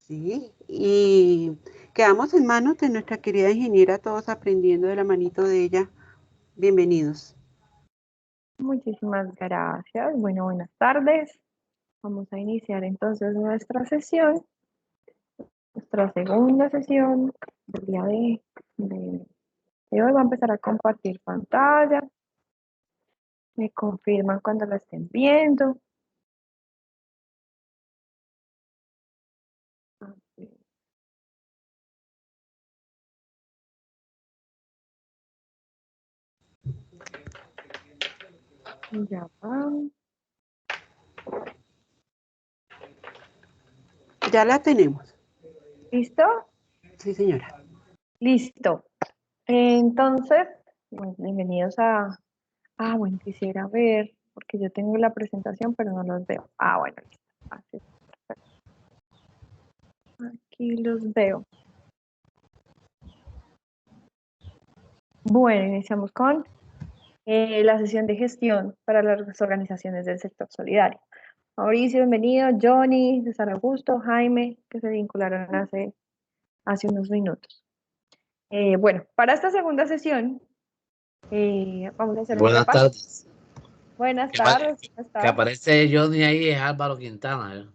Sí, y quedamos en manos de nuestra querida ingeniera, todos aprendiendo de la manito de ella. Bienvenidos. Muchísimas gracias. Bueno, buenas tardes. Vamos a iniciar entonces nuestra segunda sesión del día de hoy. Va a empezar a compartir pantalla. Me confirman cuando la estén viendo. Ya van. Ya la tenemos. ¿Listo? Sí, señora. Listo. Entonces, bueno, bienvenidos a... Ah, bueno, quisiera ver, porque yo tengo la presentación, pero no los veo. Ah, bueno, listo. Así, perfecto. Aquí los veo. Bueno, iniciamos con la sesión de gestión para las organizaciones del sector solidario. Mauricio, bienvenido. Johnny, César Augusto, Jaime, que se vincularon hace unos minutos. Bueno, para esta segunda sesión vamos a hacer un Buenas repaso. tardes. Buenas Que, tardes, ¿cómo que estás? aparece Johnny ahí es Álvaro Quintana.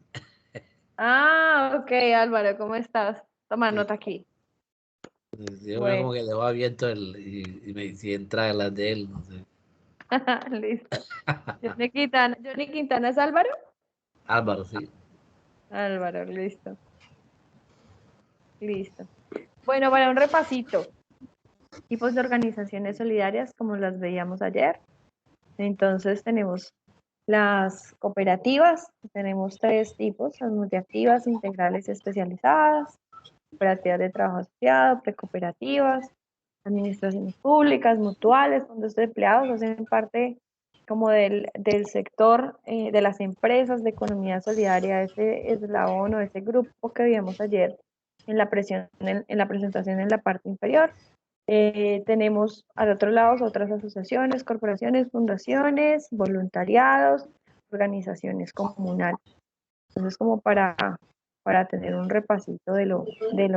Ah, ok, Álvaro, ¿cómo estás? Toma Sí. nota aquí. Yo veo Bueno, como que dejó abierto y me si entra las de él, no sé. listo. Johnny Quintana es Álvaro. Álvaro, sí. Álvaro, listo, listo. Bueno, para un repasito. Tipos de organizaciones solidarias como las veíamos ayer. Entonces tenemos las cooperativas, tenemos tres tipos, las multiactivas, integrales y especializadas, cooperativas de trabajo asociado, precooperativas, administraciones públicas, mutuales, fondos de empleados, hacen parte como del sector de las empresas de economía solidaria, ese eslabón o ese grupo que vimos ayer en la presentación en la parte inferior. Tenemos al otro lado otras asociaciones, corporaciones, fundaciones, voluntariados, organizaciones comunales. Entonces, como para tener un repasito de lo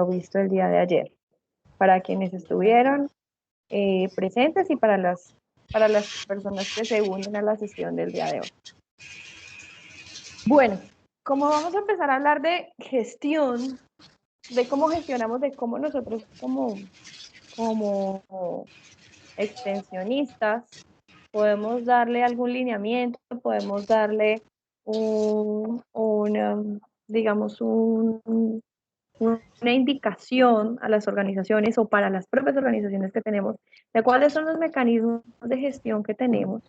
visto el día de ayer, para quienes estuvieron presentes y para las personas que se unen a la sesión del día de hoy. Bueno, como vamos a empezar a hablar de gestión, de cómo gestionamos, de cómo nosotros como extensionistas podemos darle algún lineamiento, podemos darle digamos, una indicación a las organizaciones o para las propias organizaciones que tenemos de cuáles son los mecanismos de gestión que tenemos.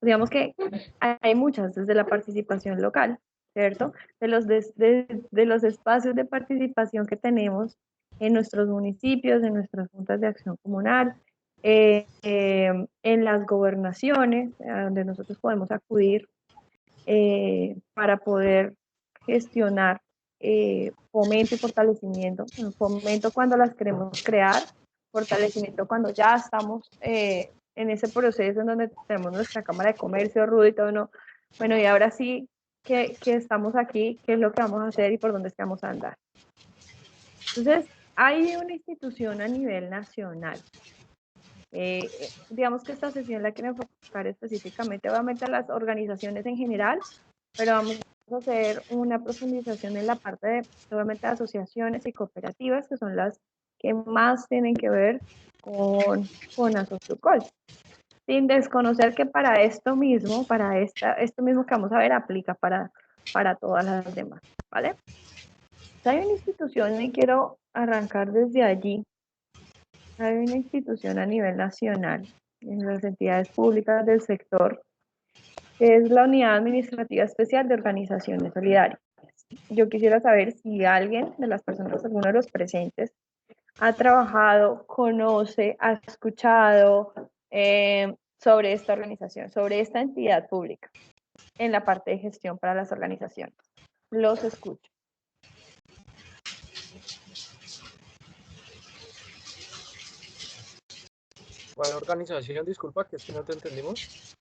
Digamos que hay muchas, desde la participación local, ¿cierto? De los espacios de participación que tenemos en nuestros municipios, en nuestras juntas de acción comunal, en las gobernaciones, a donde nosotros podemos acudir para poder gestionar fomento y fortalecimiento. Fomento cuando las queremos crear, fortalecimiento cuando ya estamos en ese proceso en donde tenemos nuestra Cámara de Comercio, RUD y todo, ¿no? Bueno, y ahora sí que estamos aquí, ¿qué es lo que vamos a hacer y por dónde es que vamos a andar? Entonces, hay una institución a nivel nacional. Digamos que esta sesión la quiero enfocar específicamente, obviamente a las organizaciones en general, pero vamos a hacer una profundización en la parte de, obviamente, asociaciones y cooperativas, que son las que más tienen que ver con Asociucol, sin desconocer que para esto mismo, esto mismo que vamos a ver, aplica para todas las demás, ¿vale? Hay una institución y quiero arrancar desde allí. Hay una institución a nivel nacional, en las entidades públicas del sector, que es la Unidad Administrativa Especial de Organizaciones Solidarias. Yo quisiera saber si alguien de las personas, alguno de los presentes, ha trabajado, conoce, ha escuchado sobre esta organización, sobre esta entidad pública en la parte de gestión para las organizaciones. Los escucho. ¿Cuál organización? Disculpa, que es que no te entendimos.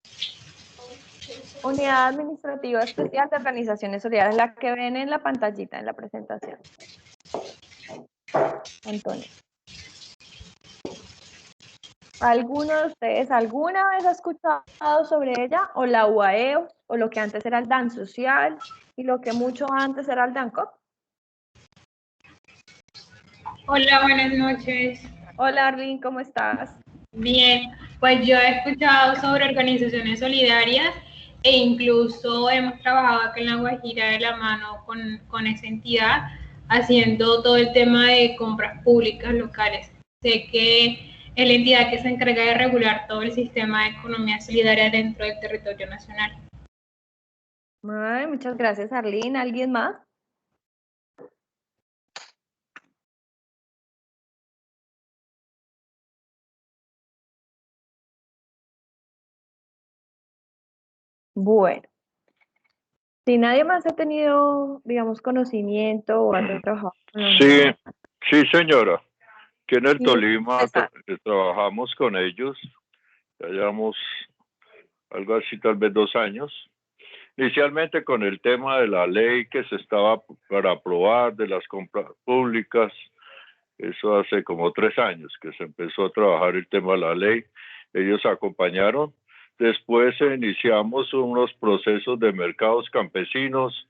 Unidad Administrativa Especial de Organizaciones Solidarias, la que ven en la pantallita, en la presentación. Antonio. ¿Alguno de ustedes alguna vez ha escuchado sobre ella? ¿O la UAEO? ¿O lo que antes era el DAN Social? ¿Y lo que mucho antes era el DANCOP? Hola, buenas noches. Hola, Arlene, ¿cómo estás? Bien, pues yo he escuchado sobre organizaciones solidarias e incluso hemos trabajado aquí en La Guajira de la mano con esa entidad haciendo todo el tema de compras públicas locales. Sé que es la entidad que se encarga de regular todo el sistema de economía solidaria dentro del territorio nacional. Ay, muchas gracias, Arlene. ¿Alguien más? Bueno, si nadie más ha tenido, digamos, conocimiento o ha trabajado con la Sí, unidad, sí, señora. Que en el sí, Tolima está. trabajamos con ellos, ya llevamos algo así, tal vez 2 años. Inicialmente con el tema de la ley que se estaba para aprobar de las compras públicas, eso hace como 3 años que se empezó a trabajar el tema de la ley. Ellos acompañaron. Después iniciamos unos procesos de mercados campesinos,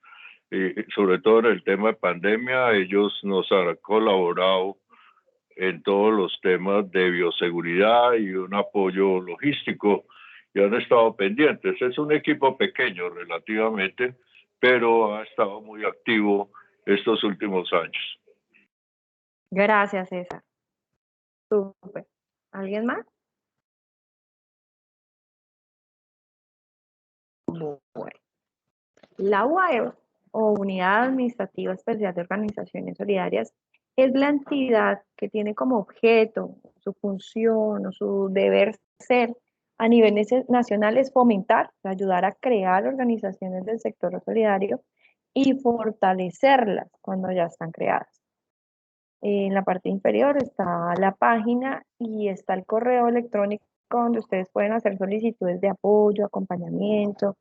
y sobre todo en el tema de pandemia, ellos nos han colaborado en todos los temas de bioseguridad y un apoyo logístico y han estado pendientes. Es un equipo pequeño relativamente, pero ha estado muy activo estos últimos años. Gracias, César. Súper. ¿Alguien más? Bueno, la UAEO, o Unidad Administrativa Especial de Organizaciones Solidarias, es la entidad que tiene como objeto, su función o su deber ser a nivel nacional es fomentar, ayudar a crear organizaciones del sector solidario y fortalecerlas cuando ya están creadas. En la parte inferior está la página y está el correo electrónico donde ustedes pueden hacer solicitudes de apoyo, acompañamiento.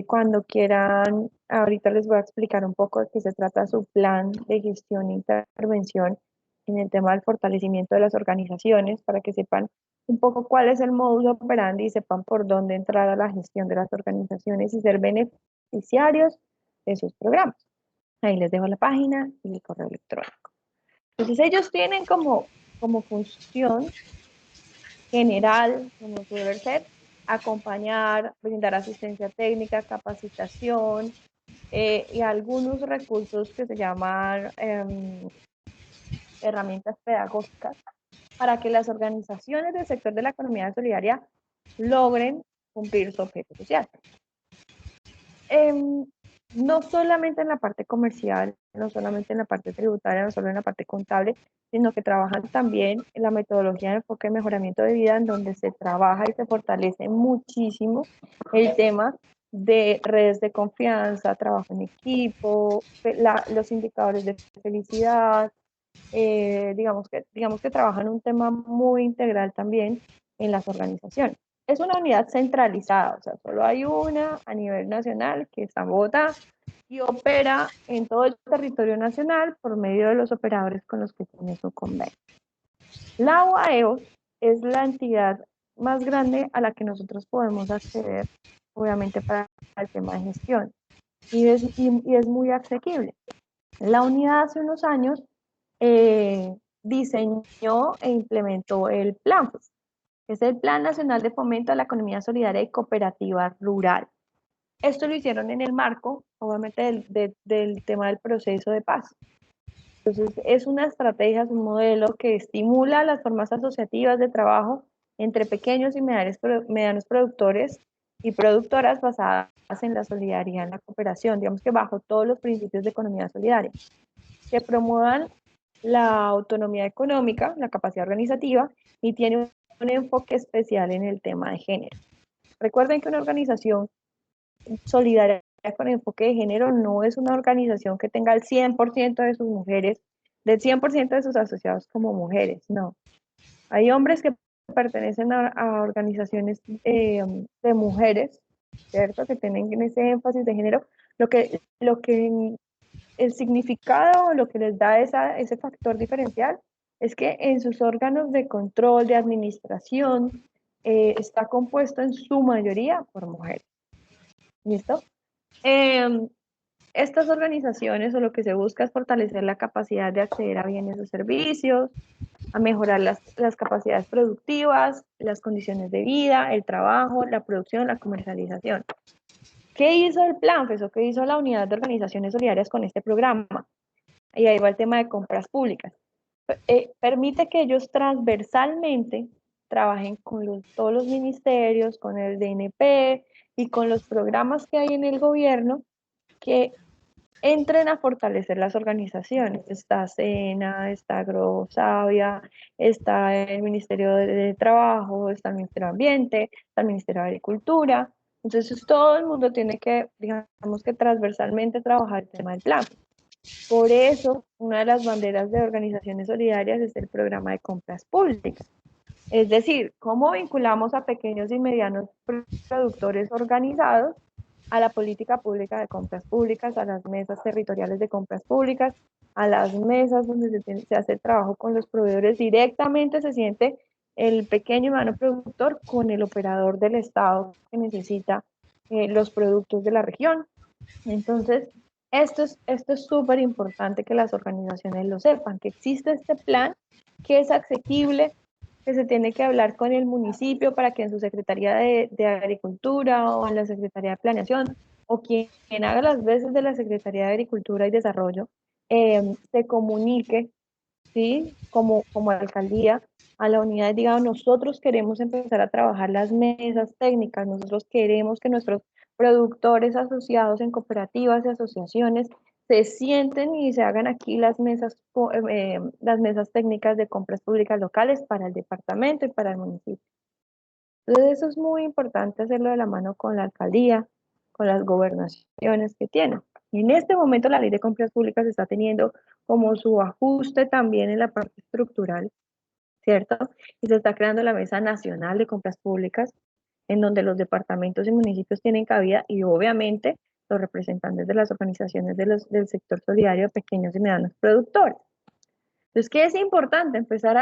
Cuando quieran, ahorita les voy a explicar un poco de qué se trata su plan de gestión e intervención en el tema del fortalecimiento de las organizaciones, para que sepan un poco cuál es el modus operandi y sepan por dónde entrar a la gestión de las organizaciones y ser beneficiarios de sus programas. Ahí les dejo la página y el correo electrónico. Entonces ellos tienen como función general, como su deber ser, acompañar, brindar asistencia técnica, capacitación y algunos recursos que se llaman herramientas pedagógicas para que las organizaciones del sector de la economía solidaria logren cumplir su objeto social. No solamente en la parte comercial, no solamente en la parte tributaria, no solo en la parte contable, sino que trabajan también en la metodología de enfoque de mejoramiento de vida, en donde se trabaja y se fortalece muchísimo el tema de redes de confianza, trabajo en equipo, los indicadores de felicidad, digamos que trabajan un tema muy integral también en las organizaciones. Es una unidad centralizada, o sea, solo hay una a nivel nacional que está en Bogotá y opera en todo el territorio nacional por medio de los operadores con los que tiene su convenio. La UAEO es la entidad más grande a la que nosotros podemos acceder, obviamente para el tema de gestión, y es muy asequible. La unidad hace unos años diseñó e implementó el plan, que es el Plan Nacional de Fomento a la Economía Solidaria y Cooperativa Rural. Esto lo hicieron en el marco, obviamente, del tema del proceso de paz. Entonces, es una estrategia, es un modelo que estimula las formas asociativas de trabajo entre pequeños y medianos productores y productoras basadas en la solidaridad, en la cooperación, digamos que bajo todos los principios de economía solidaria, que promuevan la autonomía económica, la capacidad organizativa y tiene un enfoque especial en el tema de género. Recuerden que una organización solidaria con enfoque de género no es una organización que tenga el 100% de sus mujeres, del 100% de sus asociados como mujeres, no. Hay hombres que pertenecen a organizaciones de mujeres ¿cierto? Que tienen ese énfasis de género, lo que el significado, lo que les da ese factor diferencial, es que en sus órganos de control, de administración, está compuesto en su mayoría por mujeres. ¿Listo? Estas organizaciones o lo que se busca es fortalecer la capacidad de acceder a bienes o servicios, a mejorar las capacidades productivas, las condiciones de vida, el trabajo, la producción, la comercialización. ¿Qué hizo el PLANFES o qué hizo la Unidad de Organizaciones Solidarias con este programa? Y ahí va el tema de compras públicas. Permite que ellos transversalmente trabajen con todos los ministerios, con el DNP y con los programas que hay en el gobierno que entren a fortalecer las organizaciones. Está SENA, está Agrosavia, está el Ministerio de Trabajo, está el Ministerio de Ambiente, está el Ministerio de Agricultura. Entonces todo el mundo tiene que, digamos que transversalmente trabajar el tema del plan. Por eso, una de las banderas de organizaciones solidarias es el programa de compras públicas. Es decir, cómo vinculamos a pequeños y medianos productores organizados a la política pública de compras públicas, a las mesas territoriales de compras públicas, a las mesas donde se hace el trabajo con los proveedores. Directamente se siente el pequeño y mediano productor con el operador del Estado que necesita los productos de la región. Entonces, esto es súper importante que las organizaciones lo sepan, que existe este plan, que es asequible, que se tiene que hablar con el municipio para que en su Secretaría de Agricultura o en la Secretaría de Planeación o quien haga las veces de la Secretaría de Agricultura y Desarrollo se comunique, ¿sí? Como alcaldía a la unidad, diga, nosotros queremos empezar a trabajar las mesas técnicas, nosotros queremos que nuestros productores asociados en cooperativas y asociaciones se sienten y se hagan aquí las mesas técnicas de compras públicas locales para el departamento y para el municipio. Entonces eso es muy importante hacerlo de la mano con la alcaldía, con las gobernaciones que tienen. Y en este momento la ley de compras públicas está teniendo como su ajuste también en la parte estructural, ¿cierto? Y se está creando la Mesa Nacional de Compras Públicas, en donde los departamentos y municipios tienen cabida y obviamente los representantes de las organizaciones del sector solidario, pequeños y medianos productores. Entonces, ¿qué es importante? Empezar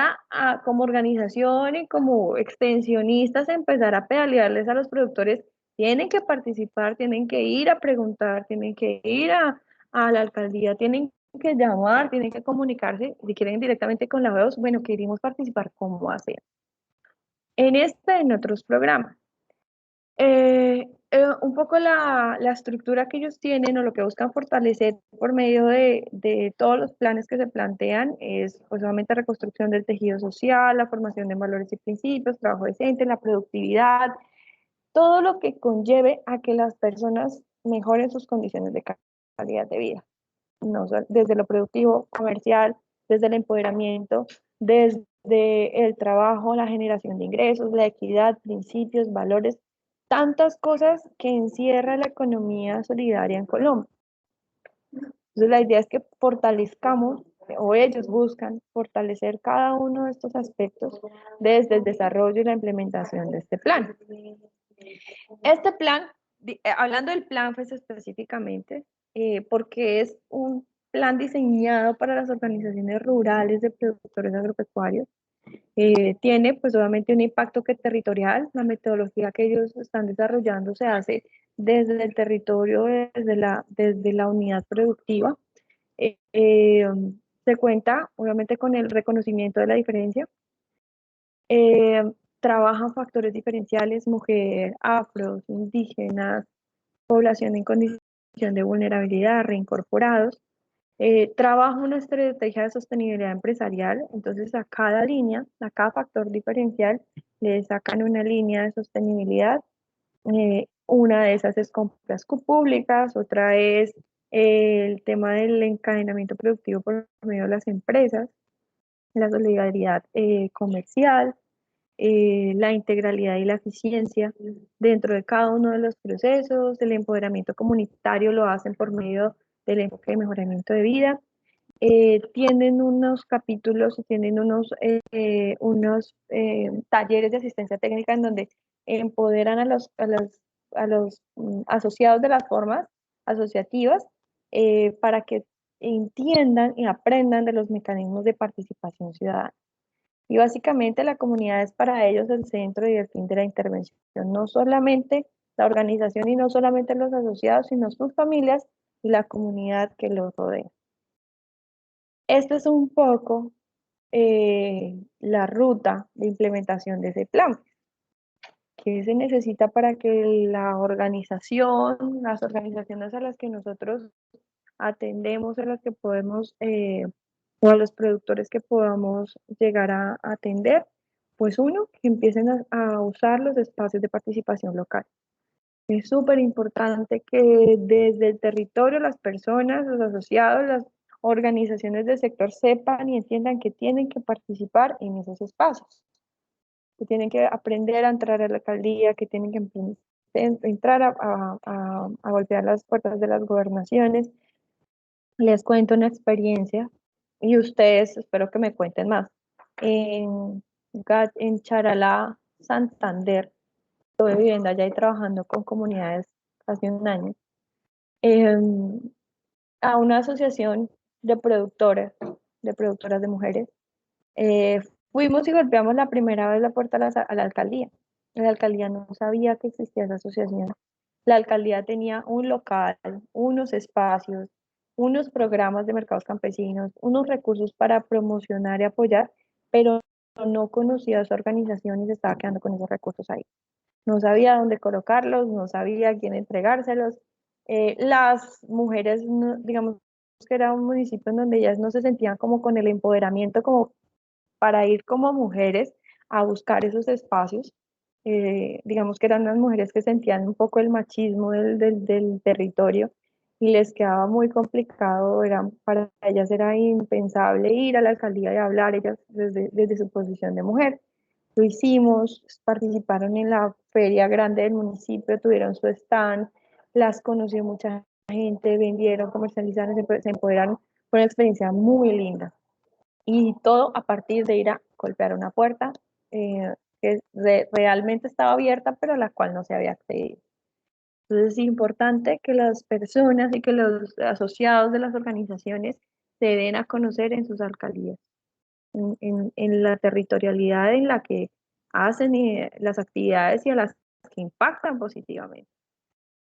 como organización y como extensionistas, empezar a pedalearles a los productores. Tienen que participar, tienen que ir a preguntar, tienen que ir a la alcaldía, tienen que llamar, tienen que comunicarse, si quieren directamente con la voz, bueno, queremos participar, ¿cómo hacer? En otros programas. Un poco la estructura que ellos tienen o lo que buscan fortalecer por medio de todos los planes que se plantean es pues obviamente reconstrucción del tejido social, la formación de valores y principios, trabajo decente, la productividad, todo lo que conlleve a que las personas mejoren sus condiciones de calidad de vida, no, desde lo productivo, comercial, desde el empoderamiento, desde el trabajo, la generación de ingresos, la equidad, principios, valores, tantas cosas que encierra la economía solidaria en Colombia. Entonces la idea es que fortalezcamos, o ellos buscan fortalecer cada uno de estos aspectos desde el desarrollo y la implementación de este plan. Este plan, hablando del plan FES específicamente, porque es un plan diseñado para las organizaciones rurales de productores agropecuarios, tiene pues obviamente un impacto territorial. La metodología que ellos están desarrollando se hace desde el territorio, desde la unidad productiva. Se cuenta obviamente con el reconocimiento de la diferencia. Trabajan factores diferenciales, mujer, afros, indígenas, población en condición de vulnerabilidad, reincorporados. Trabaja una estrategia de sostenibilidad empresarial, entonces a cada línea, a cada factor diferencial, le sacan una línea de sostenibilidad. Una de esas es compras públicas, otra es el tema del encadenamiento productivo por medio de las empresas, la solidaridad comercial, la integralidad y la eficiencia dentro de cada uno de los procesos. El empoderamiento comunitario lo hacen por medio del enfoque de mejoramiento de vida. Tienen unos capítulos, tienen unos talleres de asistencia técnica en donde empoderan a asociados de las formas asociativas para que entiendan y aprendan de los mecanismos de participación ciudadana. Y básicamente la comunidad es para ellos el centro y el fin de la intervención, no solamente la organización y no solamente los asociados, sino sus familias y la comunidad que los rodea. Esto es un poco la ruta de implementación de ese plan. ¿Qué se necesita para que la organización, las organizaciones a las que nosotros atendemos, a las que podemos, o a los productores que podamos llegar a atender? Pues uno, que empiecen a usar los espacios de participación local. Es súper importante que desde el territorio las personas, los asociados, las organizaciones del sector sepan y entiendan que tienen que participar en esos espacios, que tienen que aprender a entrar a la alcaldía, que tienen que entrar a golpear las puertas de las gobernaciones. Les cuento una experiencia y ustedes espero que me cuenten más. En Charalá, Santander, estuve viviendo allá y trabajando con comunidades hace un año, a una asociación de productoras de mujeres. Fuimos y golpeamos la primera vez la puerta a la alcaldía. La alcaldía no sabía que existía esa asociación. La alcaldía tenía un local, unos espacios, unos programas de mercados campesinos, unos recursos para promocionar y apoyar, pero no conocía a su organización y se estaba quedando con esos recursos ahí. No sabía dónde colocarlos, no sabía a quién entregárselos. Las mujeres, digamos que era un municipio en donde ellas no se sentían como con el empoderamiento como para ir como mujeres a buscar esos espacios. Digamos que eran unas mujeres que sentían un poco el machismo del territorio y les quedaba muy complicado, para ellas era impensable ir a la alcaldía y hablar ellas desde su posición de mujer. Lo hicimos, participaron en la feria grande del municipio, tuvieron su stand, las conoció mucha gente, vendieron, comercializaron, se empoderaron. Fue una experiencia muy linda. Y todo a partir de ir a golpear una puerta que realmente estaba abierta, pero a la cual no se había accedido. Entonces es importante que las personas y que los asociados de las organizaciones se den a conocer en sus alcaldías, en la territorialidad en la que hacen las actividades y a las que impactan positivamente.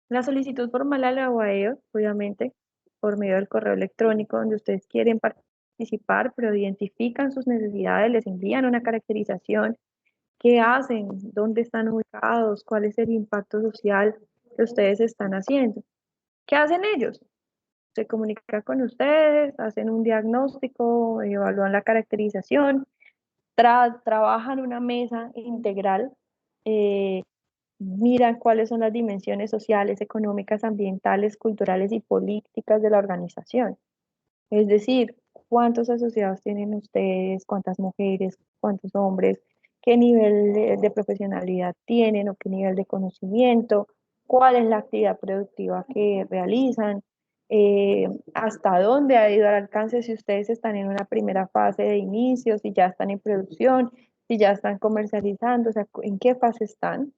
La solicitud formal a la UAEO, obviamente, por medio del correo electrónico donde ustedes quieren participar, pero identifican sus necesidades, les envían una caracterización, qué hacen, dónde están ubicados, cuál es el impacto social que ustedes están haciendo. ¿Qué hacen ellos? Se comunican con ustedes, hacen un diagnóstico, evalúan la caracterización, trabajan una mesa integral, miran cuáles son las dimensiones sociales, económicas, ambientales, culturales y políticas de la organización. Es decir, cuántos asociados tienen ustedes, cuántas mujeres, cuántos hombres, qué nivel de profesionalidad tienen o qué nivel de conocimiento, cuál es la actividad productiva que realizan, hasta dónde ha ido al alcance, si ustedes están en una primera fase de inicio, si ya están en producción, si ya están comercializando, o sea, en qué fase están.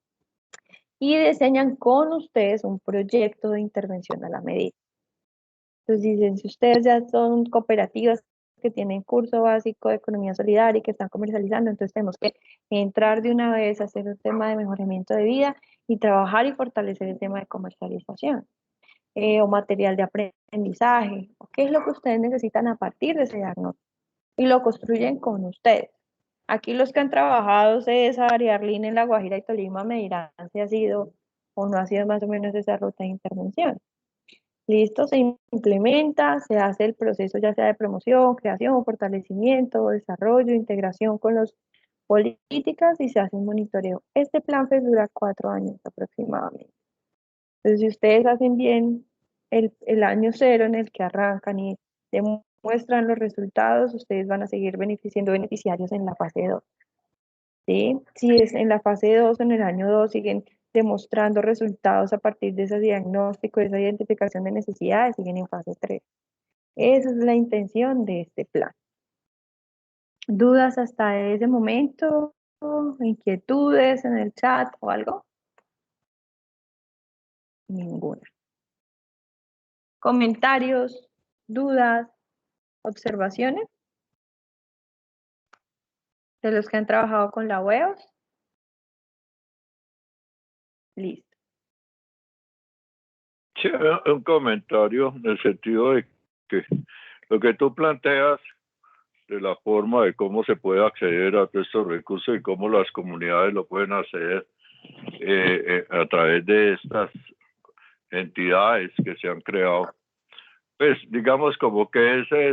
Y diseñan con ustedes un proyecto de intervención a la medida. Entonces dicen, si ustedes ya son cooperativas que tienen curso básico de economía solidaria y que están comercializando, entonces tenemos que entrar de una vez a hacer un tema de mejoramiento de vida y trabajar y fortalecer el tema de comercialización o material de aprendizaje, o qué es lo que ustedes necesitan a partir de ese diagnóstico y lo construyen con ustedes. Aquí los que han trabajado, César y Arlene en La Guajira y Tolima, me dirán si ha sido o no ha sido más o menos esa ruta de intervención. Listo, se implementa, se hace el proceso ya sea de promoción, creación, fortalecimiento, desarrollo, integración con las políticas y se hace un monitoreo. Este plan FES dura 4 años aproximadamente. Entonces, si ustedes hacen bien el año cero en el que arrancan y demuestran los resultados, ustedes van a seguir siendo beneficiarios en la fase 2. ¿Sí? Si es en la fase 2 o en el año 2 siguen demostrando resultados a partir de ese diagnóstico, de esa identificación de necesidades, siguen en fase 3. Esa es la intención de este plan. ¿Dudas hasta ese momento? ¿Inquietudes en el chat o algo? Ninguna. ¿Comentarios, dudas, observaciones de los que han trabajado con la WEOS? Listo. Sí, un comentario en el sentido de que lo que tú planteas de la forma de cómo se puede acceder a todos estos recursos y cómo las comunidades lo pueden acceder a través de estas entidades que se han creado. Pues digamos como que ese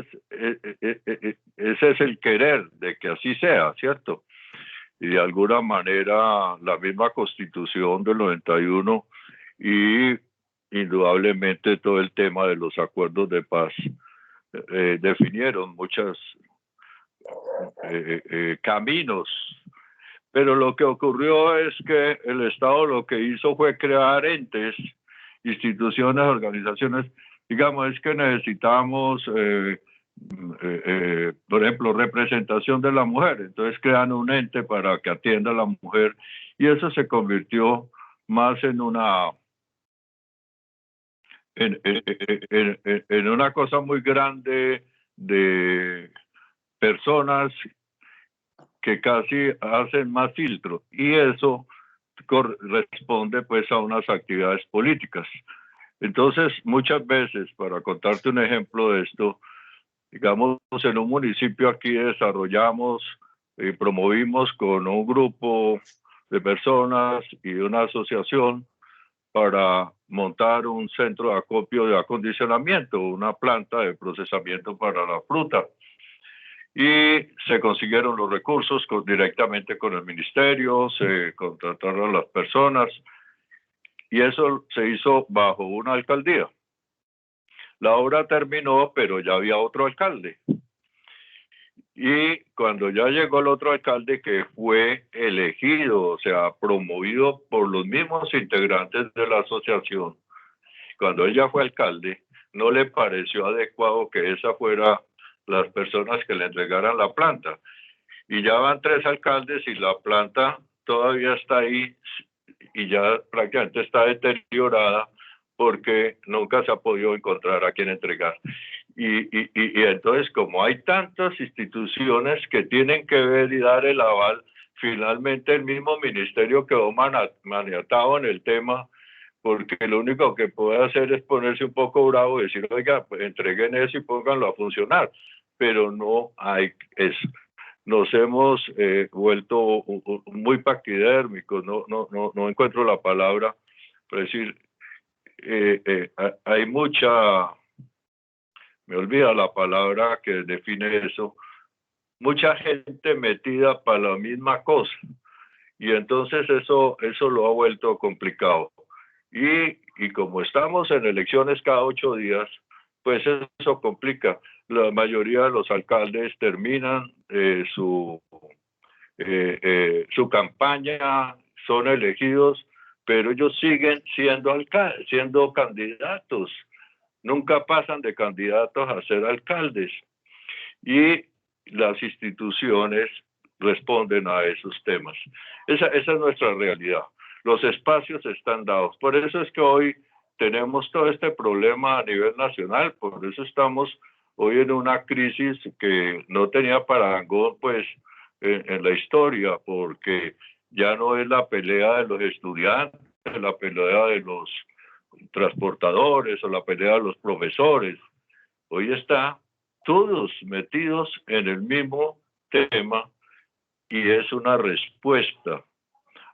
es el querer de que así sea, ¿cierto? Y de alguna manera la misma Constitución del 91 y indudablemente todo el tema de los acuerdos de paz definieron muchos caminos. Pero lo que ocurrió es que el Estado lo que hizo fue crear entes, instituciones, organizaciones. Digamos, es que necesitamos, por ejemplo, representación de la mujer. Entonces crean un ente para que atienda a la mujer y eso se convirtió más en una en una cosa muy grande de personas que casi hacen más filtro y eso corresponde pues a unas actividades políticas. Entonces, muchas veces, para contarte un ejemplo de esto, digamos, en un municipio aquí desarrollamos y promovimos con un grupo de personas y una asociación para montar un centro de acopio de acondicionamiento, una planta de procesamiento para la fruta. Y se consiguieron los recursos directamente con el ministerio, se contrataron a las personas y eso se hizo bajo una alcaldía. La obra terminó, pero ya había otro alcalde. Y cuando ya llegó el otro alcalde que fue elegido, o sea, promovido por los mismos integrantes de la asociación, cuando ella fue alcalde, no le pareció adecuado que esa fuera las personas que le entregaran la planta. Y ya van 3 alcaldes y la planta todavía está ahí y ya prácticamente está deteriorada porque nunca se ha podido encontrar a quien entregar. Y entonces, como hay tantas instituciones que tienen que ver y dar el aval, finalmente el mismo ministerio quedó maniatado en el tema, porque lo único que puede hacer es ponerse un poco bravo y decir, oiga, pues entreguen eso y pónganlo a funcionar, pero no hay eso. Nos hemos vuelto muy paquidérmicos, no encuentro la palabra, pero decir, hay mucha, me olvida la palabra que define eso, mucha gente metida para la misma cosa, y entonces eso lo ha vuelto complicado. Y como estamos en elecciones cada 8 días, pues eso complica. La mayoría de los alcaldes terminan su campaña, son elegidos, pero ellos siguen siendo candidatos. Nunca pasan de candidatos a ser alcaldes. Y las instituciones responden a esos temas. Esa es nuestra realidad. Los espacios están dados. Por eso es que hoy tenemos todo este problema a nivel nacional. Por eso estamos hoy en una crisis que no tenía parangón pues en la historia, porque ya no es la pelea de los estudiantes, la pelea de los transportadores o la pelea de los profesores. Hoy está todos metidos en el mismo tema y es una respuesta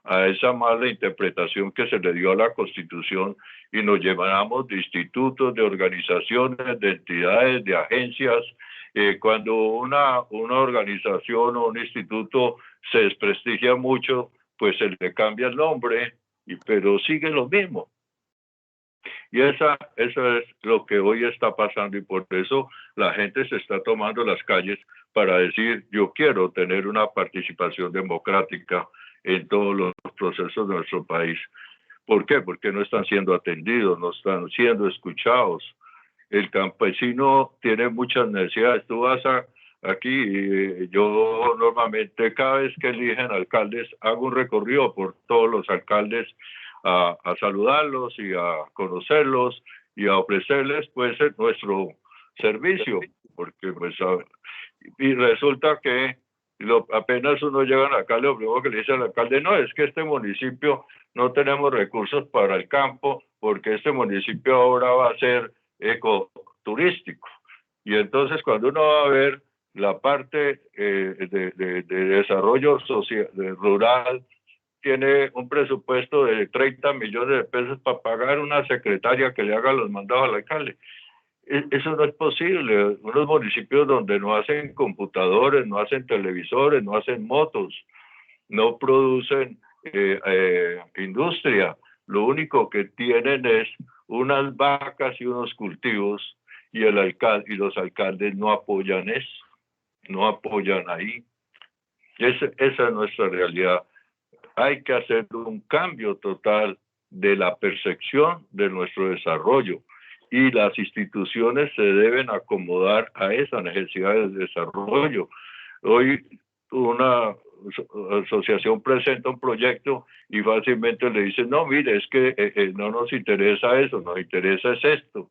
a esa mala interpretación que se le dio a la Constitución y nos llevamos de institutos, de organizaciones, de entidades, de agencias. Cuando una organización o un instituto se desprestigia mucho, pues se le cambia el nombre, pero sigue lo mismo. Y eso es lo que hoy está pasando y por eso la gente se está tomando las calles para decir, yo quiero tener una participación democrática en todos los procesos de nuestro país. ¿Por qué? Porque no están siendo atendidos, no están siendo escuchados. El campesino tiene muchas necesidades. Tú vas aquí, yo normalmente cada vez que eligen alcaldes hago un recorrido por todos los alcaldes a saludarlos y a conocerlos y a ofrecerles pues nuestro servicio, porque pues y resulta que apenas uno llega acá, lo primero que le dice al alcalde, no, es que este municipio no tenemos recursos para el campo, porque este municipio ahora va a ser ecoturístico. Y entonces cuando uno va a ver la parte de desarrollo rural, tiene un presupuesto de 30 millones de pesos para pagar una secretaria que le haga los mandados al alcalde. Eso no es posible. Unos municipios donde no hacen computadores, no hacen televisores, no hacen motos, no producen industria. Lo único que tienen es unas vacas y unos cultivos, y el alcalde y los alcaldes no apoyan eso, no apoyan ahí. Esa es nuestra realidad. Hay que hacer un cambio total de la percepción de nuestro desarrollo, y las instituciones se deben acomodar a esa necesidad de desarrollo. Hoy una asociación presenta un proyecto y fácilmente le dicen, no, mire, es que no nos interesa eso, nos interesa es esto.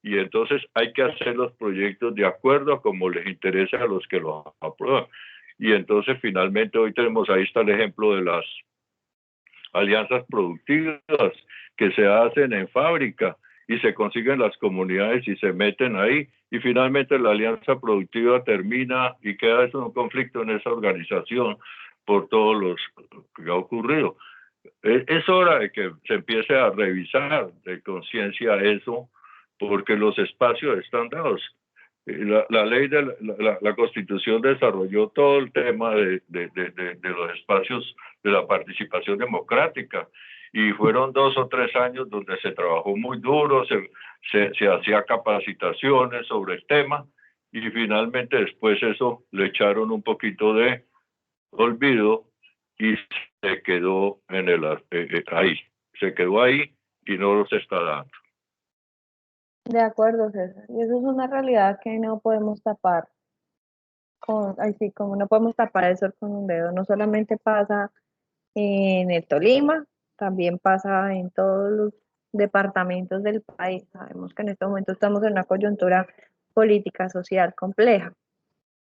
Y entonces hay que hacer los proyectos de acuerdo a como les interesa a los que los aprueban. Y entonces finalmente hoy tenemos, ahí está el ejemplo de las alianzas productivas que se hacen en fábrica y se consiguen las comunidades y se meten ahí, y finalmente la alianza productiva termina y queda eso un conflicto en esa organización por todo lo que ha ocurrido. Es hora de que se empiece a revisar de conciencia eso, porque los espacios están dados. La ley de la Constitución desarrolló todo el tema de los espacios de la participación democrática, y fueron 2 o 3 años donde se trabajó muy duro, se hacía capacitaciones sobre el tema, y finalmente después eso le echaron un poquito de olvido y se quedó ahí, se quedó ahí y no se está dando. De acuerdo, César. Y eso es una realidad que no podemos tapar así como no podemos tapar el sol con un dedo. No solamente pasa en el Tolima, también pasa en todos los departamentos del país. Sabemos que en este momento estamos en una coyuntura política social compleja.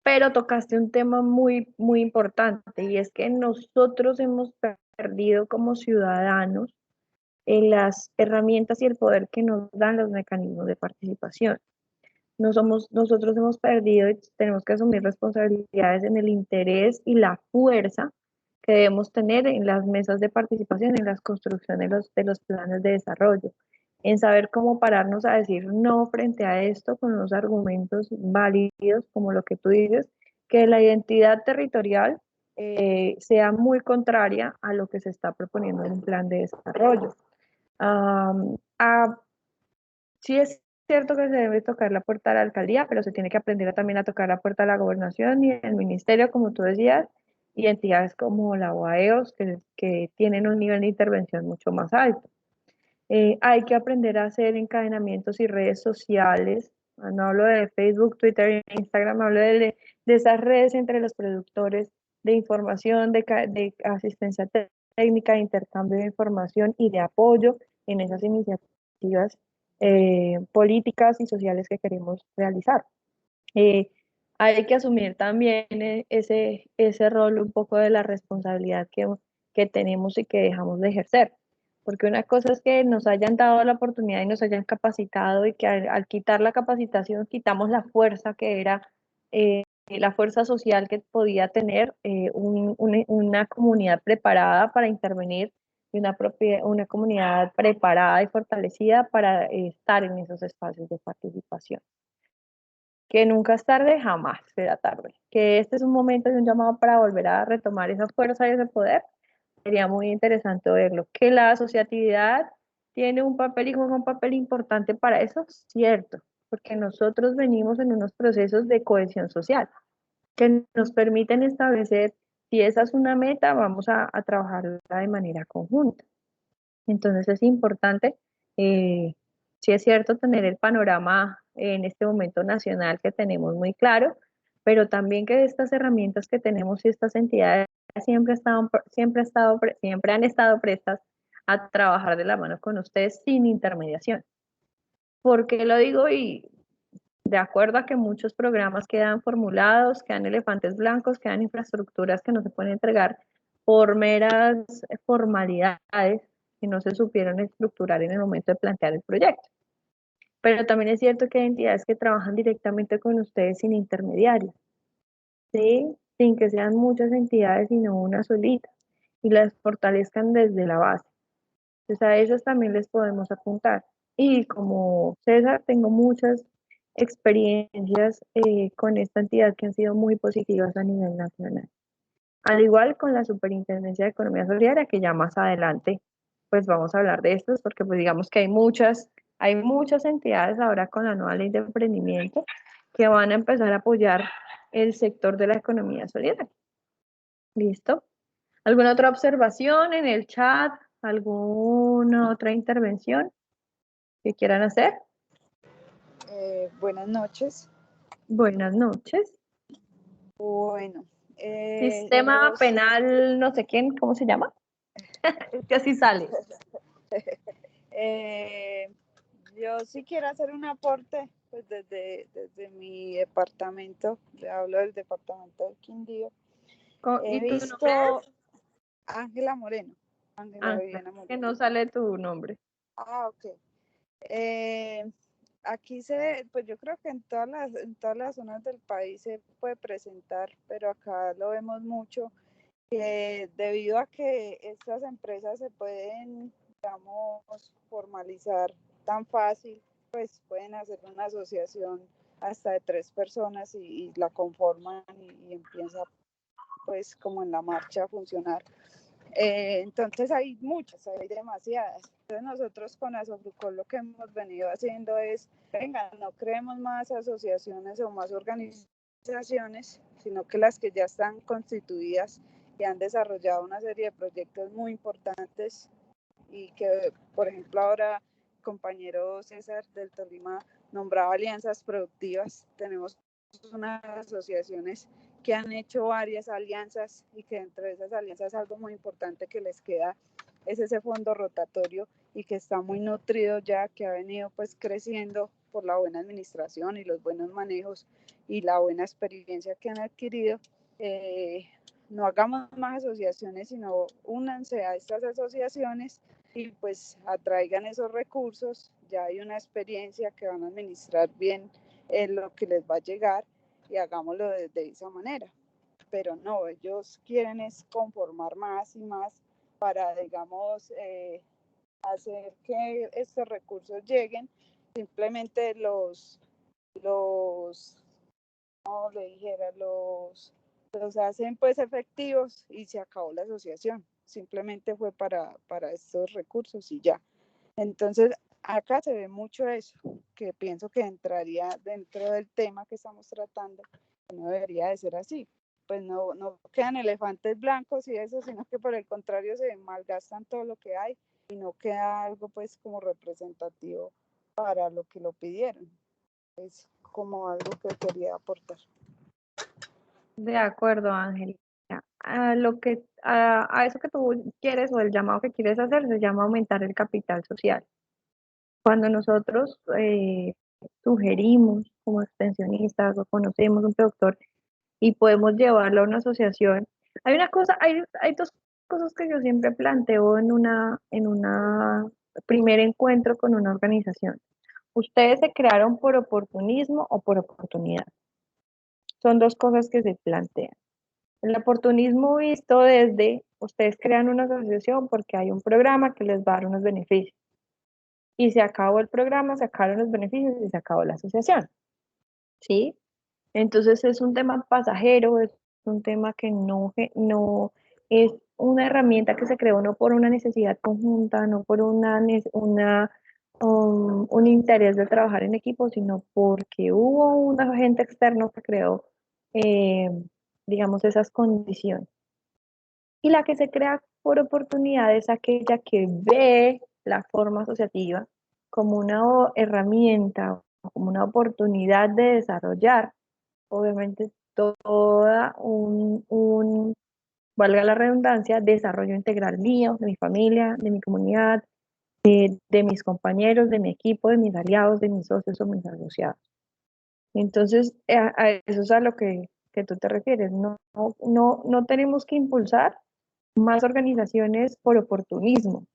Pero tocaste un tema muy, muy importante, y es que nosotros hemos perdido como ciudadanos las herramientas y el poder que nos dan los mecanismos de participación. Nosotros hemos perdido y tenemos que asumir responsabilidades en el interés y la fuerza que debemos tener en las mesas de participación, en las construcciones de los planes de desarrollo, en saber cómo pararnos a decir no frente a esto con unos argumentos válidos, como lo que tú dices, que la identidad territorial sea muy contraria a lo que se está proponiendo en un plan de desarrollo. Sí es cierto que se debe tocar la puerta de la alcaldía, pero se tiene que aprender también a tocar la puerta de la gobernación y el ministerio, como tú decías, y entidades como la OAEOS, que tienen un nivel de intervención mucho más alto. Hay que aprender a hacer encadenamientos y redes sociales. No hablo de Facebook, Twitter, Instagram, hablo de esas redes entre los productores de información, de asistencia técnica, de intercambio de información y de apoyo en esas iniciativas políticas y sociales que queremos realizar. Hay que asumir también ese rol un poco de la responsabilidad que tenemos y que dejamos de ejercer. Porque una cosa es que nos hayan dado la oportunidad y nos hayan capacitado, y que al quitar la capacitación quitamos la fuerza que era la fuerza social que podía tener una comunidad preparada para intervenir, y una comunidad preparada y fortalecida para estar en esos espacios de participación. Que nunca es tarde, jamás será tarde. Que este es un momento de un llamado para volver a retomar esa fuerza y ese poder. Sería muy interesante verlo. Que la asociatividad tiene un papel y juega un papel importante para eso, cierto, porque nosotros venimos en unos procesos de cohesión social que nos permiten establecer, si esa es una meta, vamos a trabajarla de manera conjunta. Entonces es importante, sí es cierto, tener el panorama en este momento nacional que tenemos muy claro, pero también que estas herramientas que tenemos y estas entidades siempre han estado prestas a trabajar de la mano con ustedes sin intermediación. ¿Por qué lo digo? Y de acuerdo a que muchos programas quedan formulados, quedan elefantes blancos, quedan infraestructuras que no se pueden entregar por meras formalidades que no se supieron estructurar en el momento de plantear el proyecto. Pero también es cierto que hay entidades que trabajan directamente con ustedes sin intermediarios, ¿sí? Sin que sean muchas entidades, sino una solita, y las fortalezcan desde la base. Entonces a esas también les podemos apuntar. Y como César, tengo muchas experiencias con esta entidad que han sido muy positivas a nivel nacional. Al igual con la Superintendencia de Economía Solidaria, que ya más adelante pues vamos a hablar de estos, porque pues digamos que hay muchas entidades ahora con la nueva ley de emprendimiento que van a empezar a apoyar el sector de la economía solidaria. ¿Listo? ¿Alguna otra observación en el chat? ¿Alguna otra intervención que quieran hacer? Buenas noches. Buenas noches. Bueno, Sistema penal, no sé quién, ¿cómo se llama? Es que así sale. Yo sí quiero hacer un aporte, pues desde mi departamento, le hablo del departamento del Quindío. He ¿Y tu visto nombre es? Ángela Moreno, Ángela Viviana Moreno. Que no sale tu nombre. Ah, ok. Aquí pues yo creo que en todas las zonas del país se puede presentar, pero acá lo vemos mucho, que debido a que estas empresas se pueden, digamos, formalizar tan fácil, pues pueden hacer una asociación hasta de 3 personas y la conforman y empieza pues como en la marcha a funcionar. Entonces hay muchas, hay demasiadas. Entonces nosotros con Asofrucol lo que hemos venido haciendo es, venga, no creemos más asociaciones o más organizaciones, sino que las que ya están constituidas y han desarrollado una serie de proyectos muy importantes y que, por ejemplo, ahora el compañero César del Tolima nombraba alianzas productivas. Tenemos unas asociaciones que han hecho varias alianzas y que dentro de esas alianzas algo muy importante que les queda es ese fondo rotatorio y que está muy nutrido ya, que ha venido pues creciendo por la buena administración y los buenos manejos y la buena experiencia que han adquirido. No hagamos más asociaciones, sino únanse a estas asociaciones y pues atraigan esos recursos. Ya hay una experiencia que van a administrar bien lo que les va a llegar y hagámoslo de esa manera. Pero no, ellos quieren es conformar más y más para, digamos, hacer que estos recursos lleguen. Simplemente no le dijera, los hacen pues efectivos y se acabó la asociación. Simplemente fue para estos recursos y ya. Entonces, acá se ve mucho eso, que pienso que entraría dentro del tema que estamos tratando, que no debería de ser así. Pues no quedan elefantes blancos y eso, sino que por el contrario se malgastan todo lo que hay y no queda algo pues como representativo para lo que lo pidieron. Es como algo que quería aportar. De acuerdo, Ángel. A eso que tú quieres o el llamado que quieres hacer se llama aumentar el capital social. Cuando nosotros sugerimos como extensionistas o conocemos un productor y podemos llevarlo a una asociación, hay dos cosas que yo siempre planteo en una primer encuentro con una organización. ¿Ustedes se crearon por oportunismo o por oportunidad? Son dos cosas que se plantean. El oportunismo visto desde, ustedes crean una asociación porque hay un programa que les va a dar unos beneficios. Y se acabó el programa, se acabaron los beneficios y se acabó la asociación. ¿Sí? Entonces es un tema pasajero, es un tema que no es una herramienta que se creó no por una necesidad conjunta, no por un interés de trabajar en equipo, sino porque hubo un agente externo que creó, digamos, esas condiciones. Y la que se crea por oportunidad es aquella que ve la forma asociativa como una herramienta, como una oportunidad de desarrollar, obviamente, toda valga la redundancia, desarrollo integral mío, de mi familia, de mi comunidad, de mis compañeros, de mi equipo, de mis aliados, de mis socios o mis asociados. Entonces, a eso es a lo que tú te refieres. No tenemos que impulsar más organizaciones por oportunismo.